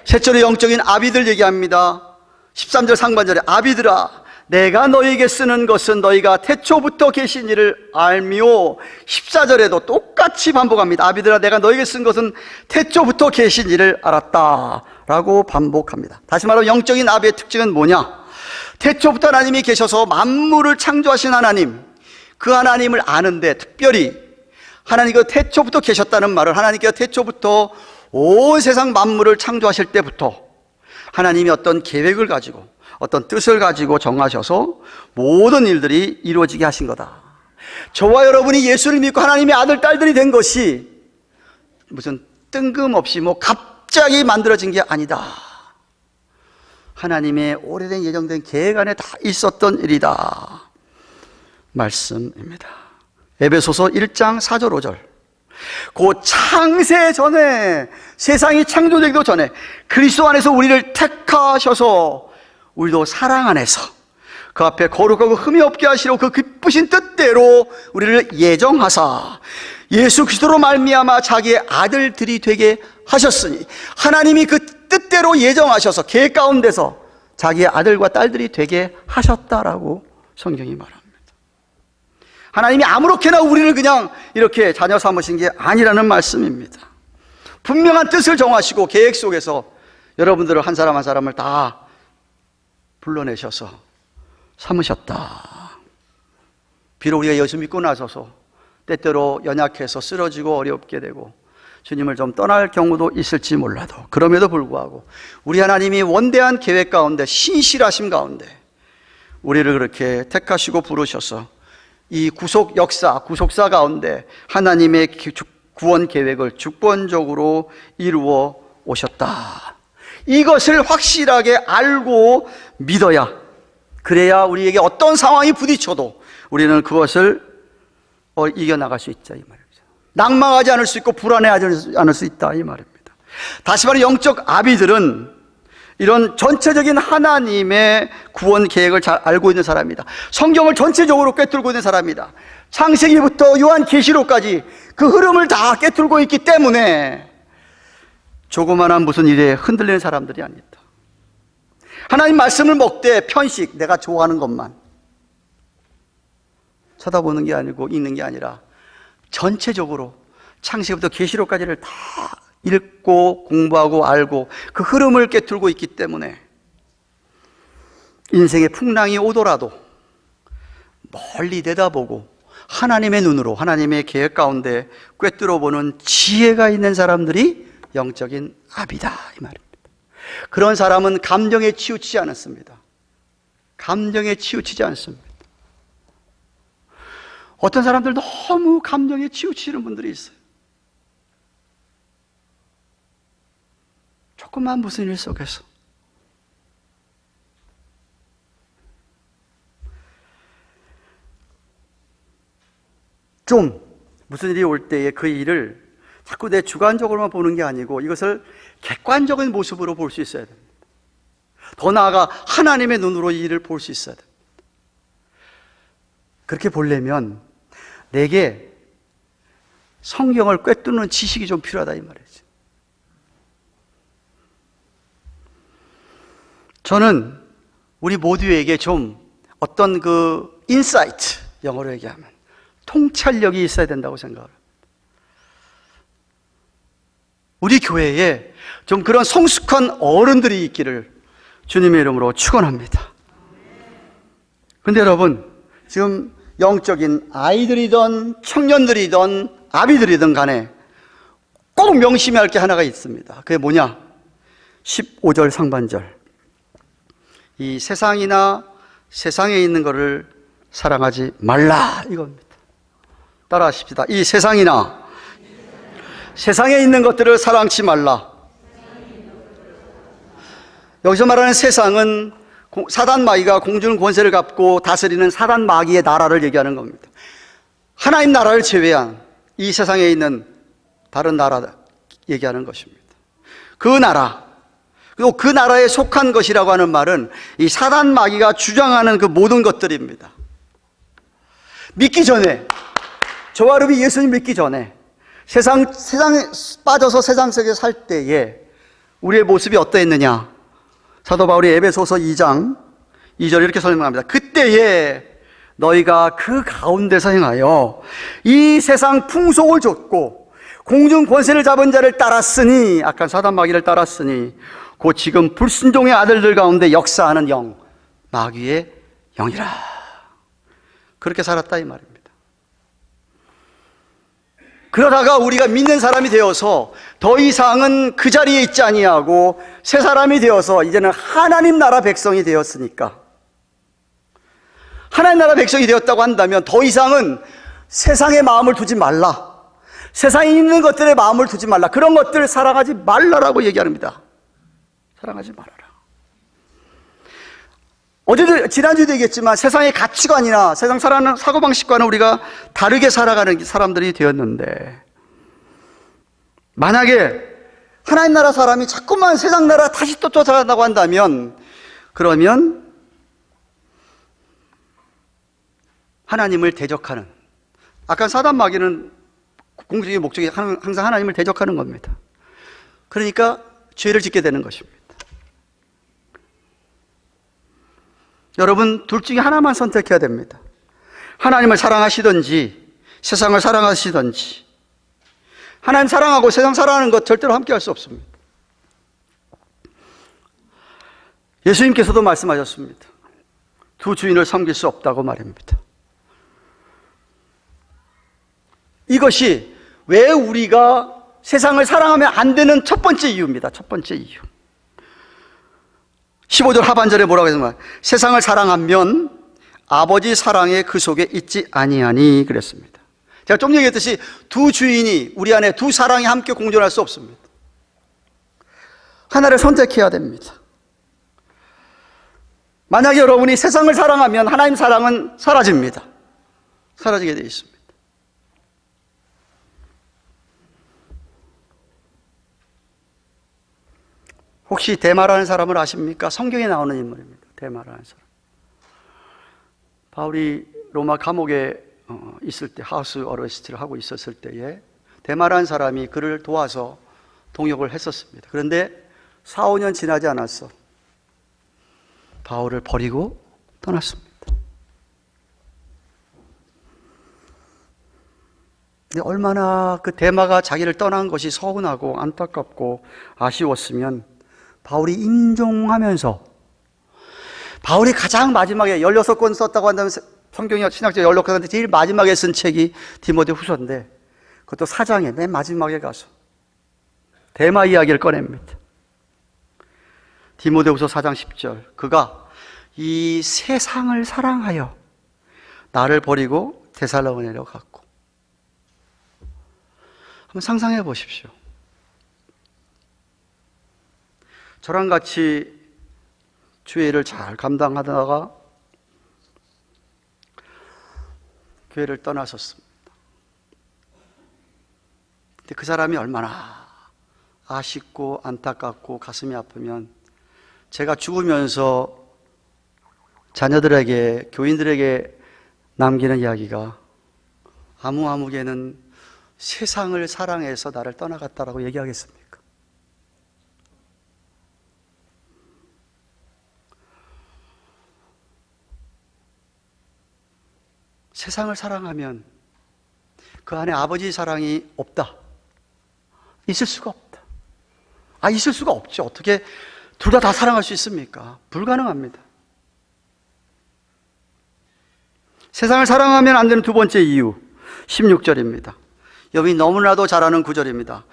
셋째로 영적인 아비들 얘기합니다. 13절 상반절에 아비들아 내가 너희에게 쓰는 것은 너희가 태초부터 계신 이를 알미오. 14절에도 똑같이 반복합니다. 아비들아 내가 너희에게 쓴 것은 태초부터 계신 이를 알았다 라고 반복합니다. 다시 말하면 영적인 아비의 특징은 뭐냐? 태초부터 하나님이 계셔서 만물을 창조하신 하나님, 그 하나님을 아는데, 특별히 하나님 그 태초부터 계셨다는 말은 하나님께서 태초부터 온 세상 만물을 창조하실 때부터 하나님이 어떤 계획을 가지고 어떤 뜻을 가지고 정하셔서 모든 일들이 이루어지게 하신 거다. 저와 여러분이 예수를 믿고 하나님의 아들, 딸들이 된 것이 무슨 뜬금없이 갑자기 만들어진 게 아니다. 하나님의 오래된 예정된 계획 안에 다 있었던 일이다 말씀입니다. 에베소서 1장 4절 5절 그 창세 전에, 세상이 창조되기도 전에 그리스도 안에서 우리를 택하셔서 우리도 사랑 안에서 그 앞에 거룩하고 흠이 없게 하시려 그 기쁘신 뜻대로 우리를 예정하사 예수 그리스도로 말미암아 자기의 아들들이 되게 하셨으니, 하나님이 그 뜻대로 예정하셔서 계획 가운데서 자기의 아들과 딸들이 되게 하셨다라고 성경이 말합니다. 하나님이 아무렇게나 우리를 그냥 이렇게 자녀 삼으신 게 아니라는 말씀입니다. 분명한 뜻을 정하시고 계획 속에서 여러분들을 한 사람 한 사람을 다 불러내셔서 삼으셨다. 비록 우리가 예수 믿고 나서서 때때로 연약해서 쓰러지고 어렵게 되고 주님을 좀 떠날 경우도 있을지 몰라도, 그럼에도 불구하고 우리 하나님이 원대한 계획 가운데, 신실하심 가운데 우리를 그렇게 택하시고 부르셔서 이 구속 역사, 구속사 가운데 하나님의 구원 계획을 주권적으로 이루어 오셨다. 이것을 확실하게 알고 믿어야, 그래야 우리에게 어떤 상황이 부딪혀도 우리는 그것을 이겨나갈 수 있다 이 말입니다. 낭망하지 않을 수 있고 불안해하지 않을 수 있다 이 말입니다. 다시 말해 영적 아비들은 이런 전체적인 하나님의 구원 계획을 잘 알고 있는 사람이다. 성경을 전체적으로 꿰뚫고 있는 사람이다. 창세기부터 요한계시록까지 그 흐름을 다 꿰뚫고 있기 때문에 조그마한 무슨 일에 흔들리는 사람들이 아니다. 하나님 말씀을 먹되 편식, 내가 좋아하는 것만 쳐다보는 게 아니고 읽는 게 아니라 전체적으로 창세기부터 계시록까지를 다 읽고 공부하고 알고 그 흐름을 꿰뚫고 있기 때문에 인생의 풍랑이 오더라도 멀리 내다보고 하나님의 눈으로 하나님의 계획 가운데 꿰뚫어보는 지혜가 있는 사람들이 영적인 아비다 이 말입니다. 그런 사람은 감정에 치우치지 않았습니다. 감정에 치우치지 않습니다. 어떤 사람들 너무 감정에 치우치는 분들이 있어요. 조금만 무슨 일 속에서 좀 무슨 일이 올 때에 그 일을 자꾸 내 주관적으로만 보는 게 아니고 이것을 객관적인 모습으로 볼 수 있어야 됩니다. 더 나아가 하나님의 눈으로 이 일을 볼 수 있어야 됩니다. 그렇게 보려면 내게 성경을 꿰뚫는 지식이 좀 필요하다 이 말이죠. 저는 우리 모두에게 좀 어떤 그 인사이트, 영어로 얘기하면 통찰력이 있어야 된다고 생각합니다. 우리 교회에 좀 그런 성숙한 어른들이 있기를 주님의 이름으로 축원합니다. 근데 여러분, 지금 영적인 아이들이든 청년들이든 아비들이든 간에 꼭 명심해야 할 게 하나가 있습니다. 그게 뭐냐? 15절 상반절. 이 세상이나 세상에 있는 것을 사랑하지 말라 이겁니다. 따라 하십시다. 이 세상이나 세상에 있는 것들을 사랑치 말라. 여기서 말하는 세상은 사단 마귀가 공중 권세를 갖고 다스리는 사단 마귀의 나라를 얘기하는 겁니다. 하나님 나라를 제외한 이 세상에 있는 다른 나라 얘기하는 것입니다. 그 나라, 그리고 그 나라에 속한 것이라고 하는 말은 이 사단 마귀가 주장하는 그 모든 것들입니다. 믿기 전에 저와 여러분이 예수님 믿기 전에 세상에 빠져서 세상 속에 살 때에 우리의 모습이 어떠했느냐? 사도 바울이 에베소서 2장 2절 이렇게 설명합니다. 그때에 너희가 그 가운데서 행하여 이 세상 풍속을 좇고 공중 권세를 잡은 자를 따랐으니, 악한 사단 마귀를 따랐으니 곧 지금 불순종의 아들들 가운데 역사하는 영, 마귀의 영이라. 그렇게 살았다 이 말입니다. 그러다가 우리가 믿는 사람이 되어서 더 이상은 그 자리에 있지 아니하고 새 사람이 되어서 이제는 하나님 나라 백성이 되었으니까, 하나님 나라 백성이 되었다고 한다면 더 이상은 세상에 마음을 두지 말라, 세상에 있는 것들에 마음을 두지 말라, 그런 것들을 사랑하지 말라라고 얘기합니다. 사랑하지 말아라. 어제도 지난주에도 얘기했지만 세상의 가치관이나 세상 살아가는 사고방식과는 우리가 다르게 살아가는 사람들이 되었는데, 만약에 하나님 나라 사람이 자꾸만 세상 나라 다시 또 쫓아간다고 한다면, 그러면 하나님을 대적하는, 아까 사단 마귀는 공적인 목적이 항상 하나님을 대적하는 겁니다. 그러니까 죄를 짓게 되는 것입니다. 여러분, 둘 중에 하나만 선택해야 됩니다. 하나님을 사랑하시든지 세상을 사랑하시든지. 하나님 사랑하고 세상 사랑하는 것 절대로 함께 할 수 없습니다. 예수님께서도 말씀하셨습니다. 두 주인을 섬길 수 없다고 말입니다. 이것이 왜 우리가 세상을 사랑하면 안 되는 첫 번째 이유입니다. 첫 번째 이유. 15절 하반절에 뭐라고 했냐면, 세상을 사랑하면 아버지 사랑에 그 속에 있지 아니하니 그랬습니다. 제가 좀 얘기했듯이 두 주인이, 우리 안에 두 사랑이 함께 공존할 수 없습니다. 하나를 선택해야 됩니다. 만약에 여러분이 세상을 사랑하면 하나님 사랑은 사라집니다. 사라지게 되어 있습니다. 혹시 데마라는 사람을 아십니까? 성경에 나오는 인물입니다. 데마라는 사람. 바울이 로마 감옥에 있을 때, 하우스 어레스트를 하고 있었을 때에 데마라는 사람이 그를 도와서 동역을 했었습니다. 그런데 4, 5년 지나지 않았어 바울을 버리고 떠났습니다. 근데 얼마나 그 데마가 자기를 떠난 것이 서운하고 안타깝고 아쉬웠으면, 바울이 임종하면서, 바울이 가장 마지막에 16권 썼다고 한다면 성경이 신학적 16권인데 제일 마지막에 쓴 책이 디모데 후서인데, 그것도 4장에 맨 마지막에 가서 데마 이야기를 꺼냅니다. 디모데 후서 4장 10절. 그가 이 세상을 사랑하여 나를 버리고 데살로니가로 갔고. 한번 상상해 보십시오. 저랑 같이 주일을 잘 감당하다가 교회를 떠나섰습니다. 근데 그 사람이 얼마나 아쉽고 안타깝고 가슴이 아프면, 제가 죽으면서 자녀들에게, 교인들에게 남기는 이야기가, 아무개는 세상을 사랑해서 나를 떠나갔다라고 얘기하겠습니까? 세상을 사랑하면 그 안에 아버지 사랑이 없다, 있을 수가 없다. 있을 수가 없죠. 어떻게 둘 다 사랑할 수 있습니까? 불가능합니다. 세상을 사랑하면 안 되는 두 번째 이유, 16절입니다. 여러분이 너무나도 잘 아는 구절입니다.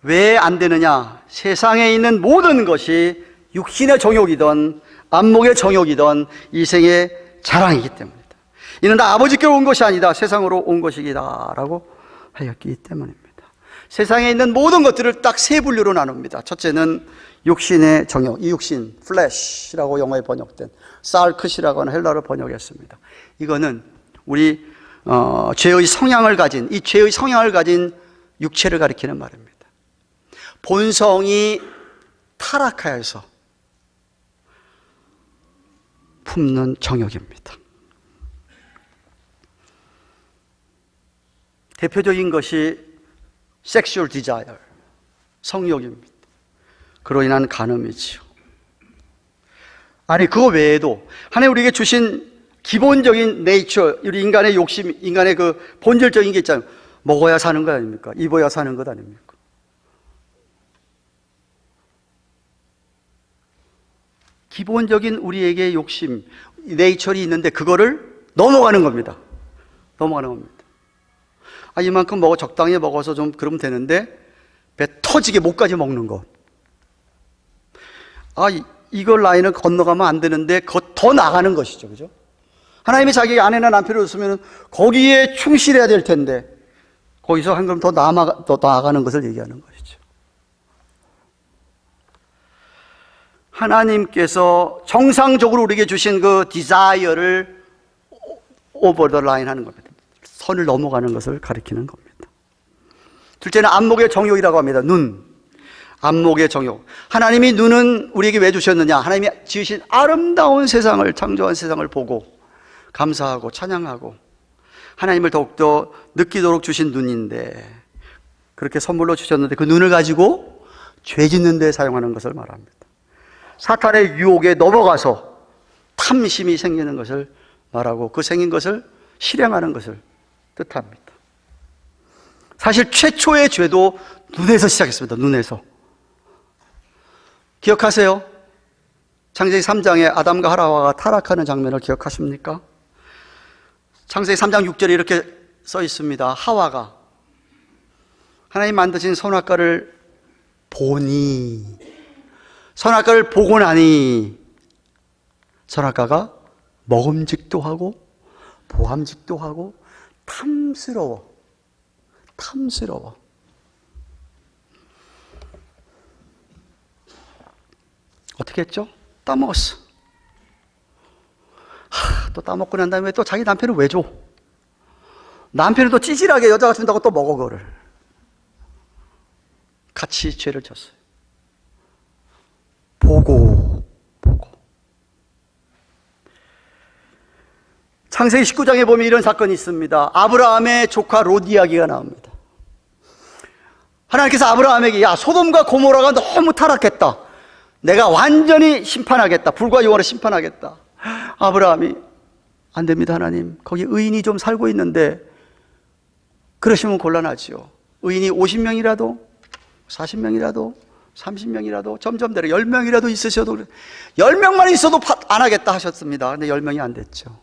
왜 안 되느냐? 세상에 있는 모든 것이 육신의 정욕이든 안목의 정욕이든 이생의 자랑이기 때문이다. 이는 다 아버지께로 온 것이 아니다, 세상으로 온 것이기다 라고 하였기 때문입니다. 세상에 있는 모든 것들을 딱 세 분류로 나눕니다. 첫째는 육신의 정욕, 이 육신, 플래시라고 영어에 번역된, 살크시라고 하는 헬라어로 번역했습니다. 이거는 우리 죄의 성향을 가진, 이 죄의 성향을 가진 육체를 가리키는 말입니다. 본성이 타락하여서 품는 정욕입니다. 대표적인 것이 섹슈얼 디자이어, 성욕입니다. 그로 인한 간음이지요. 아니, 그거 외에도 하나님 우리에게 주신 기본적인 네이처, 우리 인간의 욕심, 인간의 그 본질적인 게 있잖아요. 먹어야 사는 것 아닙니까? 입어야 사는 것 아닙니까? 기본적인 우리에게 욕심, 네이처이 있는데 그거를 넘어가는 겁니다. 넘어가는 겁니다. 아, 이만큼 먹어, 적당히 먹어서 좀 그러면 되는데 배 터지게 목까지 먹는 것. 아, 이걸 라인을 건너가면 안 되는데 더 나가는 것이죠. 그죠? 하나님이 자기 아내나 남편을 줬으면 거기에 충실해야 될 텐데 거기서 한 걸음 더 나아가는 것을 얘기하는 것이죠. 하나님께서 정상적으로 우리에게 주신 그 디자이어를 오버 더 라인 하는 겁니다. 선을 넘어가는 것을 가리키는 겁니다. 둘째는 안목의 정욕이라고 합니다. 눈. 안목의 정욕. 하나님이 눈은 우리에게 왜 주셨느냐? 하나님이 지으신 아름다운 세상을, 창조한 세상을 보고 감사하고 찬양하고 하나님을 더욱더 느끼도록 주신 눈인데, 그렇게 선물로 주셨는데 그 눈을 가지고 죄 짓는 데 사용하는 것을 말합니다. 사탄의 유혹에 넘어가서 탐심이 생기는 것을 말하고 그 생긴 것을 실행하는 것을 뜻합니다. 사실 최초의 죄도 눈에서 시작했습니다. 눈에서. 기억하세요? 창세기 3장에 아담과 하와가 타락하는 장면을 기억하십니까? 창세기 3장 6절에 이렇게 써 있습니다. 하와가 하나님 만드신 선악과를 보니, 선악과를 보고 나니 선악과가 먹음직도 하고 보암직도 하고 탐스러워. 어떻게 했죠? 따먹었어. 또 따먹고 난 다음에 또 자기 남편을 왜 줘? 남편이 또 찌질하게 여자가 준다고 또 먹어, 그거를. 같이 죄를 졌어요. 보고. 창세기 19장에 보면 이런 사건이 있습니다. 아브라함의 조카 롯 이야기가 나옵니다. 하나님께서 아브라함에게, 야, 소돔과 고모라가 너무 타락했다. 내가 완전히 심판하겠다. 불과 영원히 심판하겠다. 아브라함이, 안 됩니다, 하나님. 거기 의인이 좀 살고 있는데 그러시면 곤란하지요. 의인이 50명이라도 40명이라도 30명이라도 점점 내려 10명이라도 있으셔도 10명만 있어도 안 하겠다 하셨습니다. 근데 10명이 안 됐죠.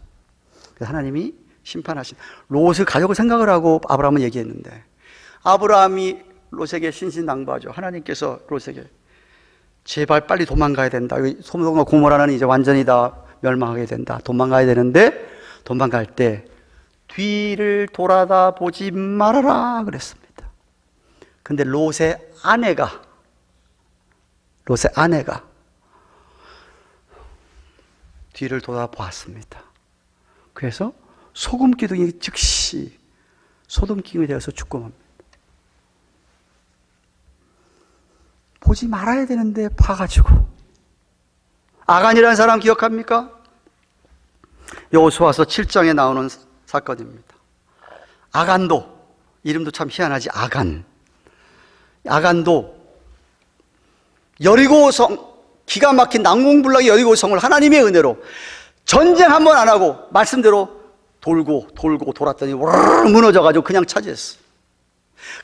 하나님이 심판하신, 롯을 가족을 생각을 하고 아브라함은 얘기했는데, 아브라함이 롯에게 신신당부하죠. 하나님께서 롯에게 제발 빨리 도망가야 된다. 소돔과 고모라는 이제 완전히 다 멸망하게 된다. 도망가야 되는데 도망갈 때 뒤를 돌아다 보지 말아라 그랬습니다. 근데 롯의 아내가 뒤를 돌아보았습니다. 그래서 소금 기둥이 즉시 소돔 기둥이 되어서 죽고 맙니다. 보지 말아야 되는데 봐가지고. 아간이라는 사람 기억합니까? 여호수아서 7장에 나오는 사건입니다. 아간도, 이름도 참 희한하지. 아간도 여리고성, 기가 막힌 난공불락의 여리고성을 하나님의 은혜로 전쟁 한 번 안 하고 말씀대로 돌고 돌았더니 와르르 무너져가지고 그냥 차지했어.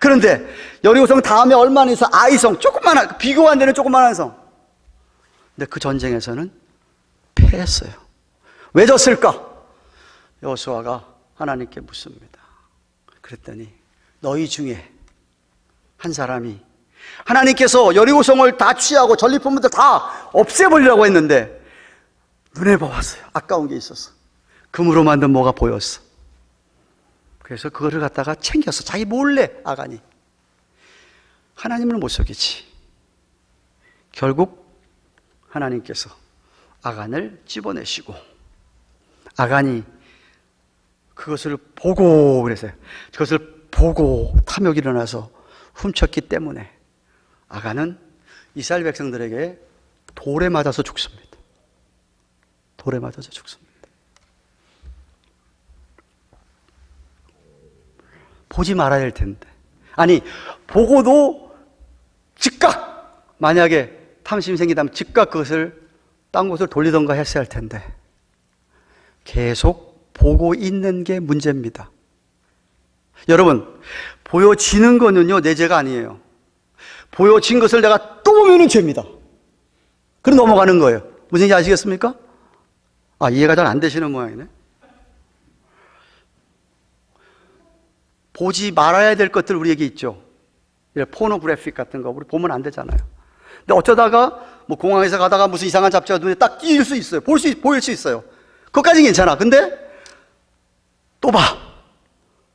그런데 여리고성 다음에 얼마나 있어? 아이성, 조그만한, 비교가 안 되는 조그만한 성. 근데 그 전쟁에서는 패했어요. 왜 졌을까? 여호수아가 하나님께 묻습니다. 그랬더니 너희 중에 한 사람이, 하나님께서 여리고성을 다 취하고 전리품부터 다 없애버리라고 했는데 눈에 보았어요. 아까운 게 있었어. 금으로 만든 뭐가 보였어. 그래서 그거를 갖다가 챙겼어. 자기 몰래. 아간이. 하나님을 못 속이지. 결국 하나님께서 아간을 집어내시고, 아간이 그것을 보고, 그래서요. 그것을 보고 탐욕이 일어나서 훔쳤기 때문에 아간은 이스라엘 백성들에게 돌에 맞아서 죽습니다. 돌에 맞아서 죽습니다. 보지 말아야 할 텐데. 아니, 보고도 즉각, 만약에 탐심이 생기다면 즉각 그것을 딴 곳을 돌리던가 했어야 할 텐데 계속 보고 있는 게 문제입니다. 여러분, 보여지는 거는요, 내 죄가 아니에요. 보여진 것을 내가 또 보면은 죄입니다. 그럼 넘어가는 거예요. 무슨 얘기 아시겠습니까? 아, 이해가 잘 안 되시는 모양이네. 보지 말아야 될 것들 우리에게 있죠. 포노그래픽 같은 거 우리 보면 안 되잖아요. 근데 어쩌다가 뭐 공항에서 가다가 무슨 이상한 잡지가 눈에 딱 띄일 수 있어요. 보일 수 있어요. 그것까지는 괜찮아. 근데 또 봐.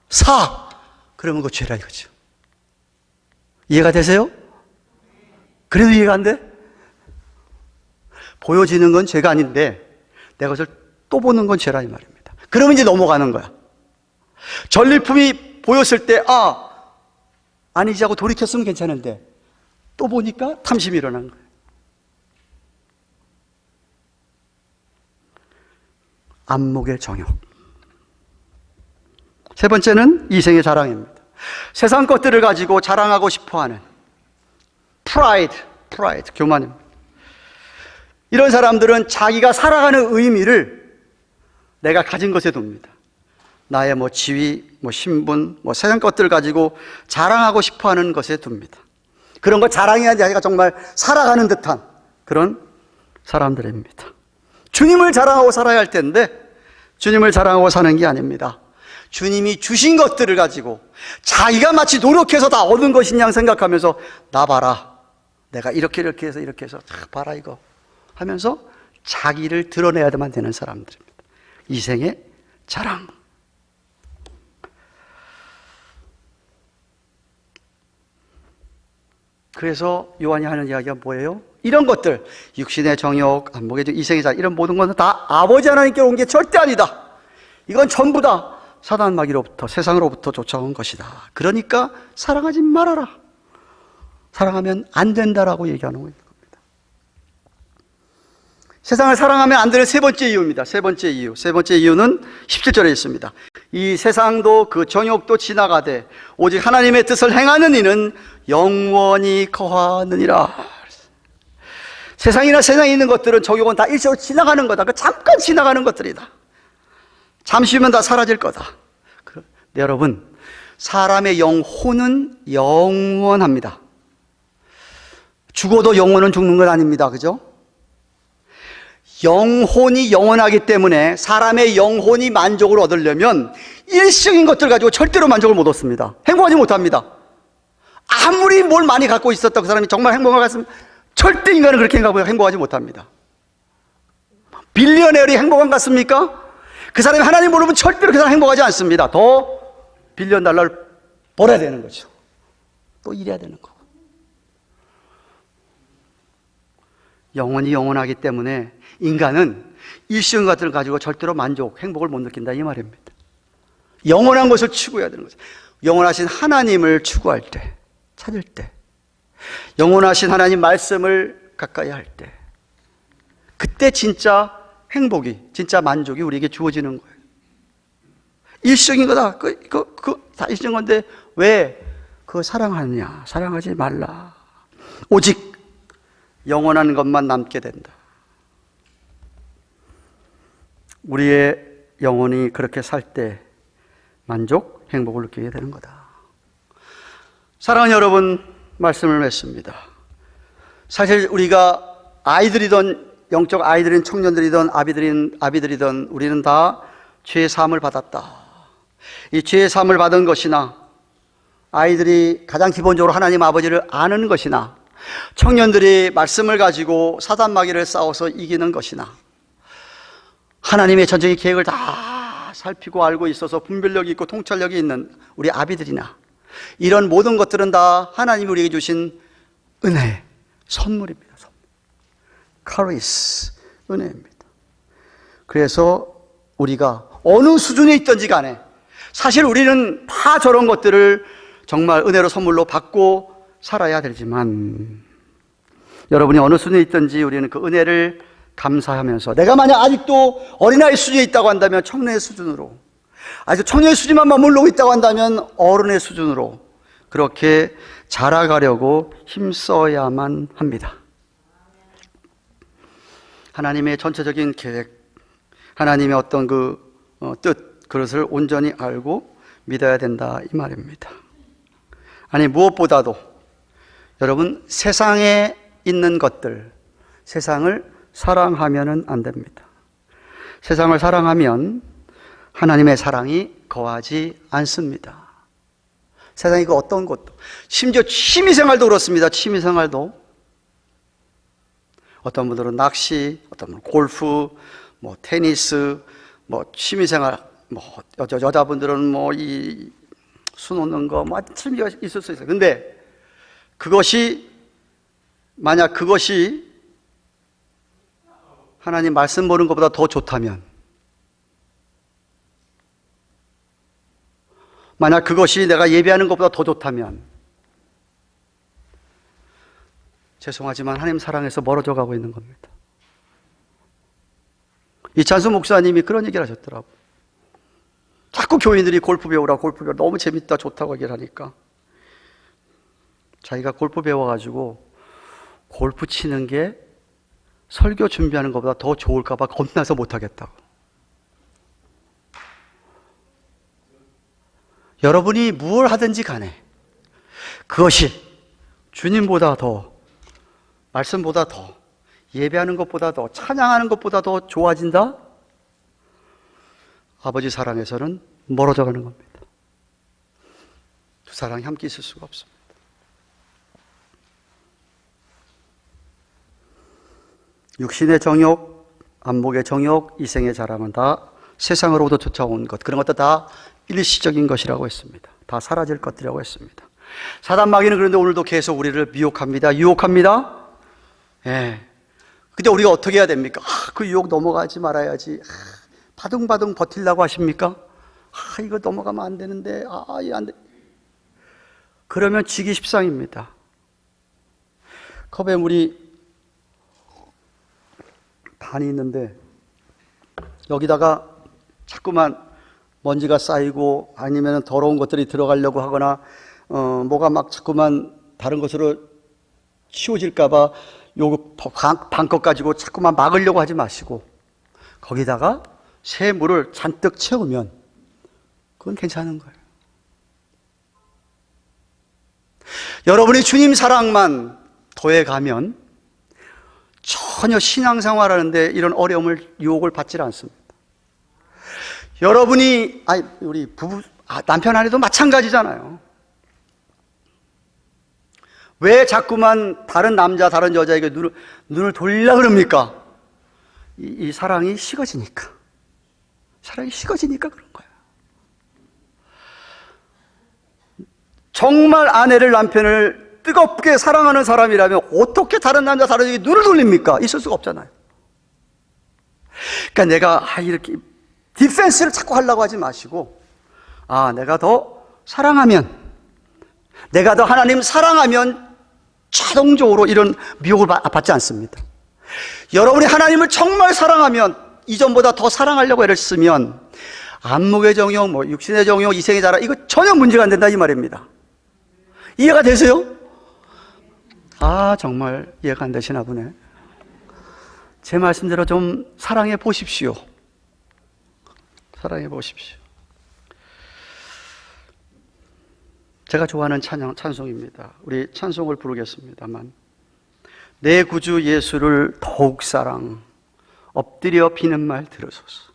사. 그러면 그거 죄라 이거죠. 이해가 되세요? 그래도 이해가 안 돼? 보여지는 건 죄가 아닌데 내가 그것을 또 보는 건 죄라 이 말입니다. 그러면 이제 넘어가는 거야. 전리품이 보였을 때 아니지 하고 돌이켰으면 괜찮은데 또 보니까 탐심이 일어난 거예요. 안목의 정욕. 세 번째는 이생의 자랑입니다. 세상 것들을 가지고 자랑하고 싶어하는 프라이드, 교만입니다. 이런 사람들은 자기가 살아가는 의미를 내가 가진 것에 둡니다. 나의 뭐 지위, 뭐 신분, 뭐 세상 것들을 가지고 자랑하고 싶어하는 것에 둡니다. 그런 거 자랑해야 자기가 정말 살아가는 듯한 그런 사람들입니다. 주님을 자랑하고 살아야 할 텐데 주님을 자랑하고 사는 게 아닙니다. 주님이 주신 것들을 가지고 자기가 마치 노력해서 다 얻은 것이냐 생각하면서 나 봐라, 내가 이렇게 해서 봐라 이거 하면서 자기를 드러내야만 되는 사람들입니다. 이생의 자랑. 그래서 요한이 하는 이야기가 뭐예요? 이런 것들, 육신의 정욕, 안목의 정욕, 이생의 자랑, 이런 모든 것은 다 아버지 하나님께 온 게 절대 아니다. 이건 전부 다 사단 마귀로부터, 세상으로부터 쫓아온 것이다. 그러니까 사랑하지 말아라. 사랑하면 안 된다라고 얘기하는 겁니다. 세상을 사랑하면 안 되는 세 번째 이유입니다. 세 번째 이유는 17절에 있습니다. 이 세상도 그 정욕도 지나가되 오직 하나님의 뜻을 행하는 이는 영원히 거하느니라. 세상이나 세상에 있는 것들은 정욕은 다 일시적으로 지나가는 거다. 그 잠깐 지나가는 것들이다. 잠시 후면 다 사라질 거다. 네, 여러분, 사람의 영혼은 영원합니다. 죽어도 영혼은 죽는 건 아닙니다. 그죠? 영혼이 영원하기 때문에 사람의 영혼이 만족을 얻으려면 일시적인 것들 가지고 절대로 만족을 못 얻습니다. 행복하지 못합니다. 아무리 뭘 많이 갖고 있었다고 그 사람이 정말 행복을 갖으면 절대 인간은 그렇게 행복하지 못합니다. 빌리어네어이 행복한 것 같습니까? 그 사람이 하나님 모르면 절대로 그 사람 행복하지 않습니다. 더 빌리언 달러를 벌어야 되는 거죠. 또 일해야 되는 거고. 영혼이 영원하기 때문에 인간은 일시적인 것들을 가지고 절대로 만족, 행복을 못 느낀다 이 말입니다. 영원한 것을 추구해야 되는 거죠. 영원하신 하나님을 추구할 때, 찾을 때, 영원하신 하나님 말씀을 가까이 할 때, 그때 진짜 행복이, 진짜 만족이 우리에게 주어지는 거예요. 일시적인 거다. 다 일시적인 건데 왜 그거 사랑하느냐? 사랑하지 말라. 오직 영원한 것만 남게 된다. 우리의 영혼이 그렇게 살 때 만족, 행복을 느끼게 되는 거다. 사랑하는 여러분, 말씀을 맺습니다. 사실 우리가 아이들이든 영적 아이들인 청년들이든 아비들이든 우리는 다 죄의 사함을 받았다. 이 죄의 사함을 받은 것이나 아이들이 가장 기본적으로 하나님 아버지를 아는 것이나 청년들이 말씀을 가지고 사단 마귀를 싸워서 이기는 것이나 하나님의 전적인 계획을 다 살피고 알고 있어서 분별력이 있고 통찰력이 있는 우리 아비들이나 이런 모든 것들은 다 하나님이 우리에게 주신 은혜, 선물입니다. 카리스, 은혜입니다. 그래서 우리가 어느 수준에 있든지 간에 사실 우리는 다 저런 것들을 정말 은혜로 선물로 받고 살아야 되지만 여러분이 어느 수준에 있든지 우리는 그 은혜를 감사하면서 내가 만약 아직도 어린아이 수준에 있다고 한다면 청년의 수준으로 아직 처녀의 수준만 머물러 있다고 한다면 어른의 수준으로 그렇게 자라가려고 힘써야만 합니다. 하나님의 전체적인 계획, 하나님의 어떤 뜻, 그것을 온전히 알고 믿어야 된다 이 말입니다. 아니 무엇보다도 여러분 세상에 있는 것들, 세상을 사랑하면은 안 됩니다. 세상을 사랑하면 하나님의 사랑이 거하지 않습니다. 세상이 그 어떤 것도, 심지어 취미생활도 그렇습니다. 취미생활도 어떤 분들은 낚시, 어떤 분은 골프, 뭐 테니스, 뭐 취미생활, 뭐 여자분들은 뭐 이 수 놓는 거, 뭐 취미가 있을 수 있어요. 근데 만약 그것이 하나님 말씀 보는 것보다 더 좋다면, 만약 그것이 내가 예배하는 것보다 더 좋다면, 죄송하지만 하나님 사랑에서 멀어져 가고 있는 겁니다. 이찬수 목사님이 그런 얘기를 하셨더라고요. 자꾸 교인들이 골프 배우라, 골프 배우라, 너무 재밌다, 좋다고 얘기를 하니까 자기가 골프 배워가지고 골프 치는 게 설교 준비하는 것보다 더 좋을까 봐 겁나서 못하겠다고. 여러분이 무엇을 하든지 간에 그것이 주님보다 더, 말씀보다 더, 예배하는 것보다 더, 찬양하는 것보다 더 좋아진다? 아버지 사랑에서는 멀어져 가는 겁니다. 두 사랑이 함께 있을 수가 없습니다. 육신의 정욕, 안목의 정욕, 이생의 자랑은 다 세상으로부터 쫓아온 것, 그런 것도 다 일시적인 것이라고 했습니다. 다 사라질 것들이라고 했습니다. 사단 마귀는 그런데 오늘도 계속 우리를 미혹합니다. 유혹합니다. 예. 근데 우리가 어떻게 해야 됩니까? 그 유혹 넘어가지 말아야지. 바둥바둥 버틸라고 하십니까? 이거 넘어가면 안 되는데, 이거 안 돼. 그러면 지기 십상입니다. 컵에 물이 반이 있는데, 여기다가 자꾸만 먼지가 쌓이고 아니면 더러운 것들이 들어가려고 하거나, 뭐가 막 자꾸만 다른 것으로 치워질까봐 요거 반컵 가지고 자꾸만 막으려고 하지 마시고, 거기다가 새 물을 잔뜩 채우면 그건 괜찮은 거예요. 여러분이 주님 사랑만 더해가면 전혀 신앙생활 하는데 이런 어려움을, 유혹을 받지 않습니다. 여러분이, 우리 부부, 남편 아내도 마찬가지잖아요. 왜 자꾸만 다른 남자, 다른 여자에게 눈을 돌리려고 그럽니까? 이 사랑이 식어지니까. 사랑이 식어지니까 그런 거예요. 정말 아내를, 남편을 뜨겁게 사랑하는 사람이라면 어떻게 다른 남자, 다른 여자에게 눈을 돌립니까? 있을 수가 없잖아요. 그러니까 내가 이렇게 디펜스를 자꾸 하려고 하지 마시고, 내가 더 사랑하면, 내가 더 하나님 사랑하면 자동적으로 이런 미혹을 받지 않습니다. 여러분이 하나님을 정말 사랑하면, 이전보다 더 사랑하려고 애를 쓰면 안목의 정욕, 뭐 육신의 정욕, 이생의 자랑, 이거 전혀 문제가 안 된다 이 말입니다. 이해가 되세요? 정말 이해가 안 되시나 보네. 제 말씀대로 좀 사랑해 보십시오. 사랑해 보십시오. 제가 좋아하는 찬송입니다. 우리 찬송을 부르겠습니다만, 내 구주 예수를 더욱 사랑, 엎드려 비는 말 들으소서.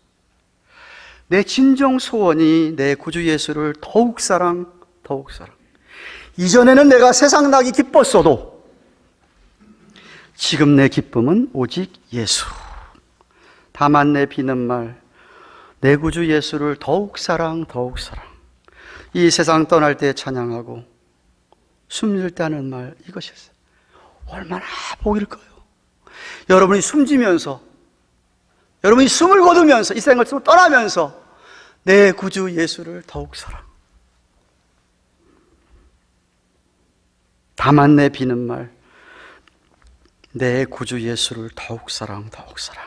내 진정 소원이 내 구주 예수를 더욱 사랑, 더욱 사랑. 이전에는 내가 세상 낙이 기뻤어도 지금 내 기쁨은 오직 예수. 다만 내 비는 말, 내 구주 예수를 더욱 사랑, 더욱 사랑. 이 세상 떠날 때 찬양하고 숨질 때 하는 말, 이것이었어요. 얼마나 복일까요? 여러분이 숨지면서, 여러분이 숨을 거두면서, 이 세상을 떠나면서 내 구주 예수를 더욱 사랑. 다만 내 비는 말, 내 구주 예수를 더욱 사랑, 더욱 사랑.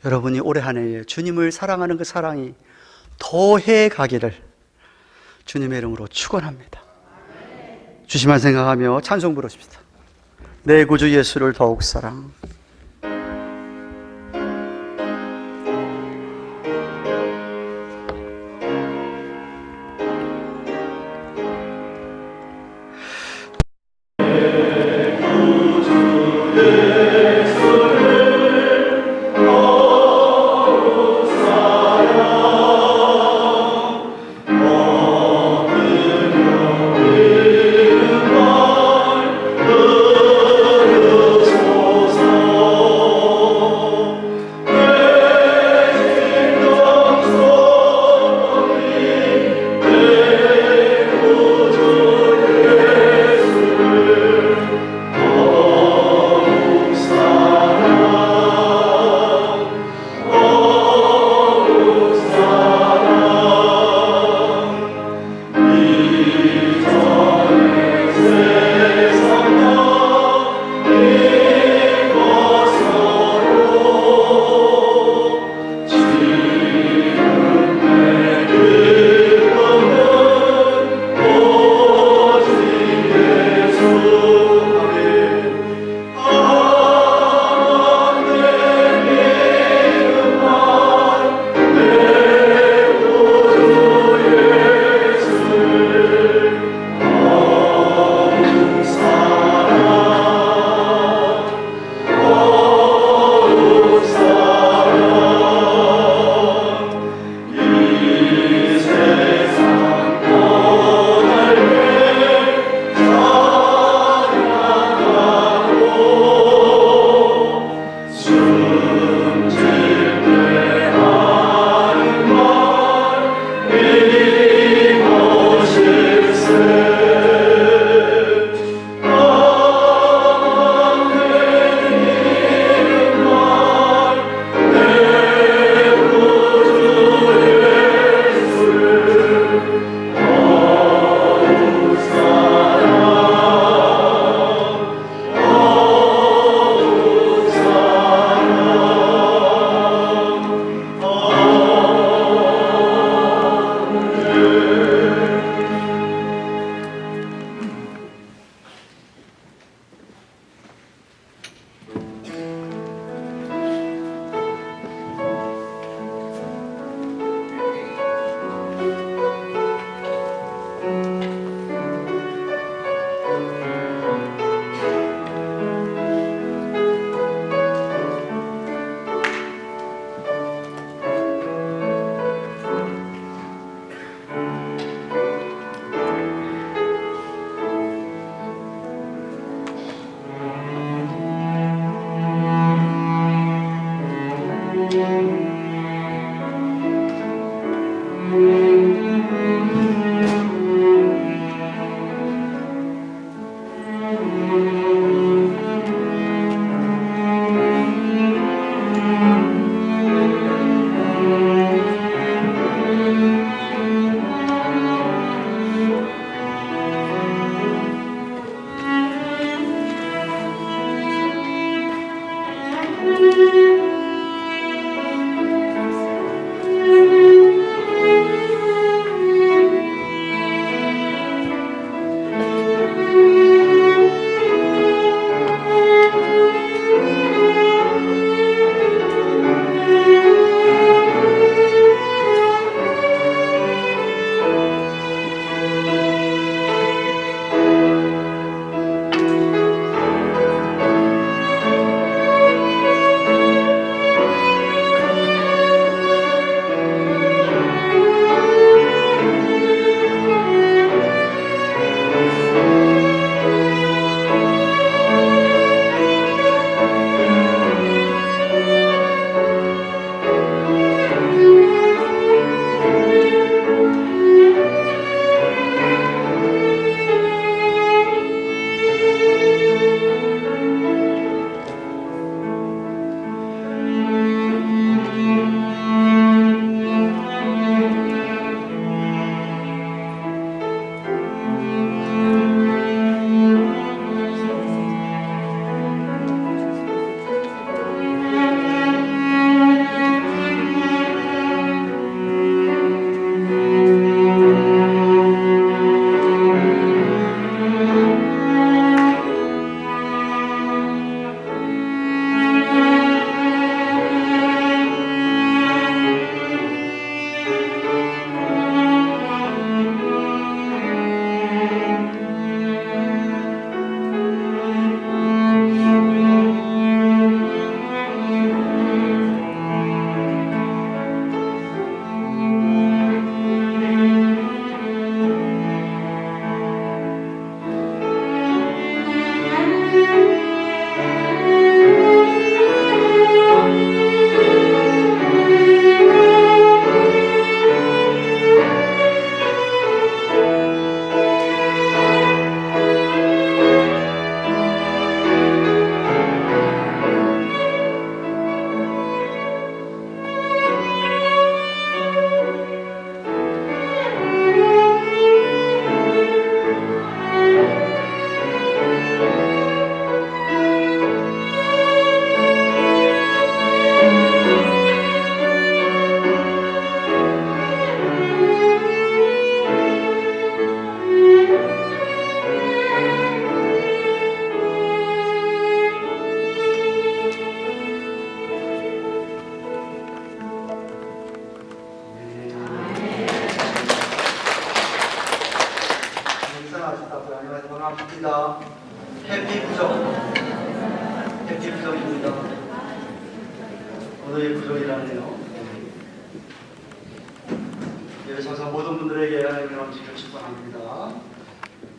여러분이 올해 한 해에 주님을 사랑하는 그 사랑이 더해 가기를 주님의 이름으로 축원합니다. 주님만 생각하며 찬송 부르십시다. 내 구주 예수를 더욱 사랑. 소 반갑습니다. 해피 부정. 해피 부정입니다. 오늘의 부정이라네요. 예, 저서 모든 분들에게 하나님의 원칙을 축원합니다.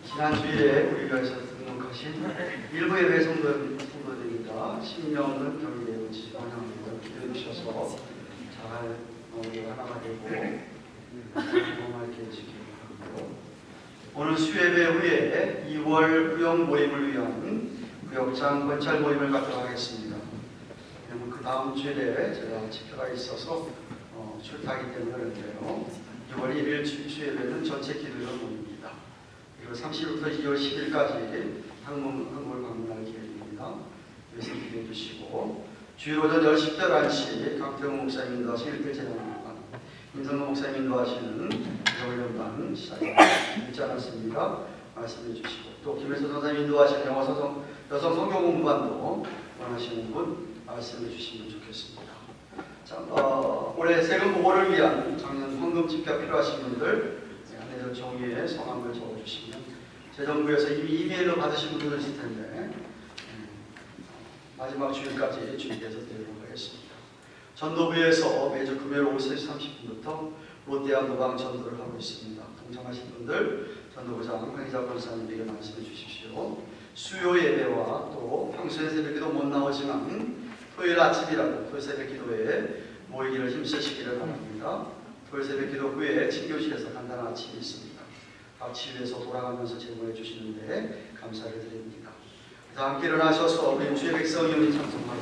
지난 주일에 우리 교회에서 등록하신 일부의 외성도입니다. 신명은 경례의 지방형을 기도해 주셔서 잘 하나가 되고 건강하게 해주시기 바라고, 오늘 수예배 후에 2월 구역 모임을 위한 구역장 권찰 모임을 갖도록 하겠습니다. 왜냐면 그 다음 주일에 제가 집회가 있어서 출타하기 때문에 그런데요. 6월 1일 수예배는 전체 기도회로 모입니다. 그리고 30일부터 2월 10일까지 한국을 방문할 계획입니다. 그래서 기대해 주시고, 주일 오전 10시 11시 강태웅 목사님도 하시는 1대 재단관, 임성근 목사님도 하시는 영훈련반 시작이 있지 않았습니까? 말씀해 주시고, 또 김혜서 선생님도 하시는 여성 성경 공부반도 원하시는 분 말씀해 주시면 좋겠습니다. 자, 올해 세금 보고를 위한 작년 헌금 집회가 필요하신 분들 안내전 종이에 성함을 적어주시면 재정부에서 이미 이메일로 받으신 분들도 있을 텐데 마지막 주일까지 준비해서 드리도록 하겠습니다. 전도부에서 매주 금요일 오후 3시 30분부터 롯데와 노방 전도를 하고 있습니다. 동참하신 분들 전도부장 황희자 권사님에게 말씀해 주십시오. 수요 예배와 또 평소에 새벽기도 못 나오지만 토요일 아침이라도 토요일 새벽기도에 모이기를 힘쓰시기를 바랍니다. 토요일 새벽기도 후에 친교실에서 간단한 아침이 있습니다. 같이 위해서 돌아가면서 제공해 주시는데 감사를 드립니다. 함께 일어나셔서 우리 주의 백성이 우리 찬송하고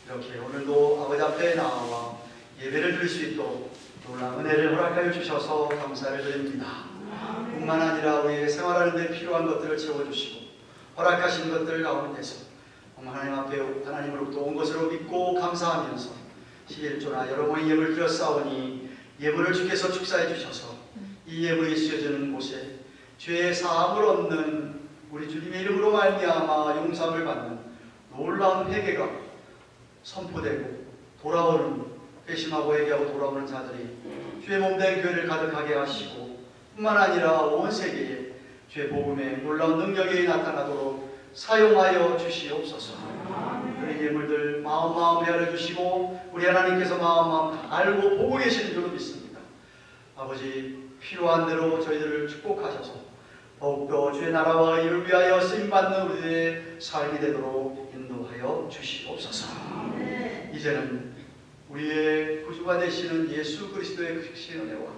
이렇게 오늘도 아버지 앞에 나와 예배를 드릴 수 있도록 놀라운 은혜를 허락하여 주셔서 감사를 드립니다. 뿐만 아니라 우리의 생활하는 데 필요한 것들을 채워주시고 허락하신 것들 가운데서 하나님 앞에 하나님으로부터 온 것으로 믿고 감사하면서 11조나 여러 번의 예물을 드렸사오니 예물을 주께서 축사해 주셔서 이 예물이 쓰여지는 곳에 죄의 사함을 얻는 우리 주님의 이름으로 말미암아 용서함을 받는 놀라운 회개가 선포되고 돌아오는 회심하고 회개하고 돌아오는 자들이 주의 몸된 교회를 가득하게 하시고 뿐만 아니라 온 세계에 주의 복음의 놀라운 능력이 나타나도록 사용하여 주시옵소서. 우리 예물들 마음 헤아려 주시고 우리 하나님께서 마음 알고 보고 계시는 줄로 믿습니다. 아버지 필요한 대로 저희들을 축복하셔서 더욱더 주의 나라와 의를 위하여 쓰임받는 우리의 삶이 되도록 인도하여 주시옵소서. 이제는 우리의 구주가 되시는 예수 그리스도의 크신 은혜와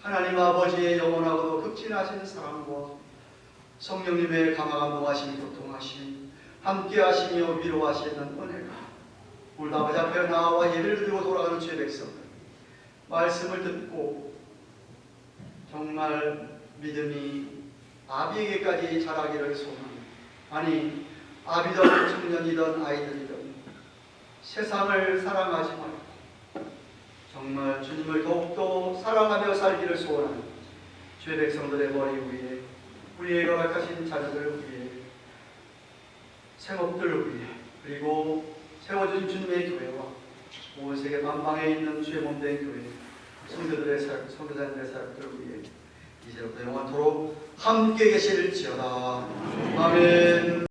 하나님 아버지의 영원하고도 극진하신 사랑과 성령님의 강화감동하심 교통하심 함께하시며 위로하시는 은혜가 우리 아버지 앞에 나와 예배를 드리고 돌아가는 주의 백성들 말씀을 듣고 정말 믿음이 아비에게까지 자라기를 소망합니다. 아니 아비든 청년이든 아이들이든 세상을 사랑하지 말고 정말 주님을 더욱더 사랑하며 살기를 소원하는 주의 백성들의 머리 위에 우리의 허락하신 자녀들 위해 생업들 위해 그리고 세워준 주님의 교회와 온 세계 만방에 있는 주의 몸된 교회 성도들의 삶, 성도자들의 삶들을 위해 이제부터 영원토록 함께 계실지어다. 아멘.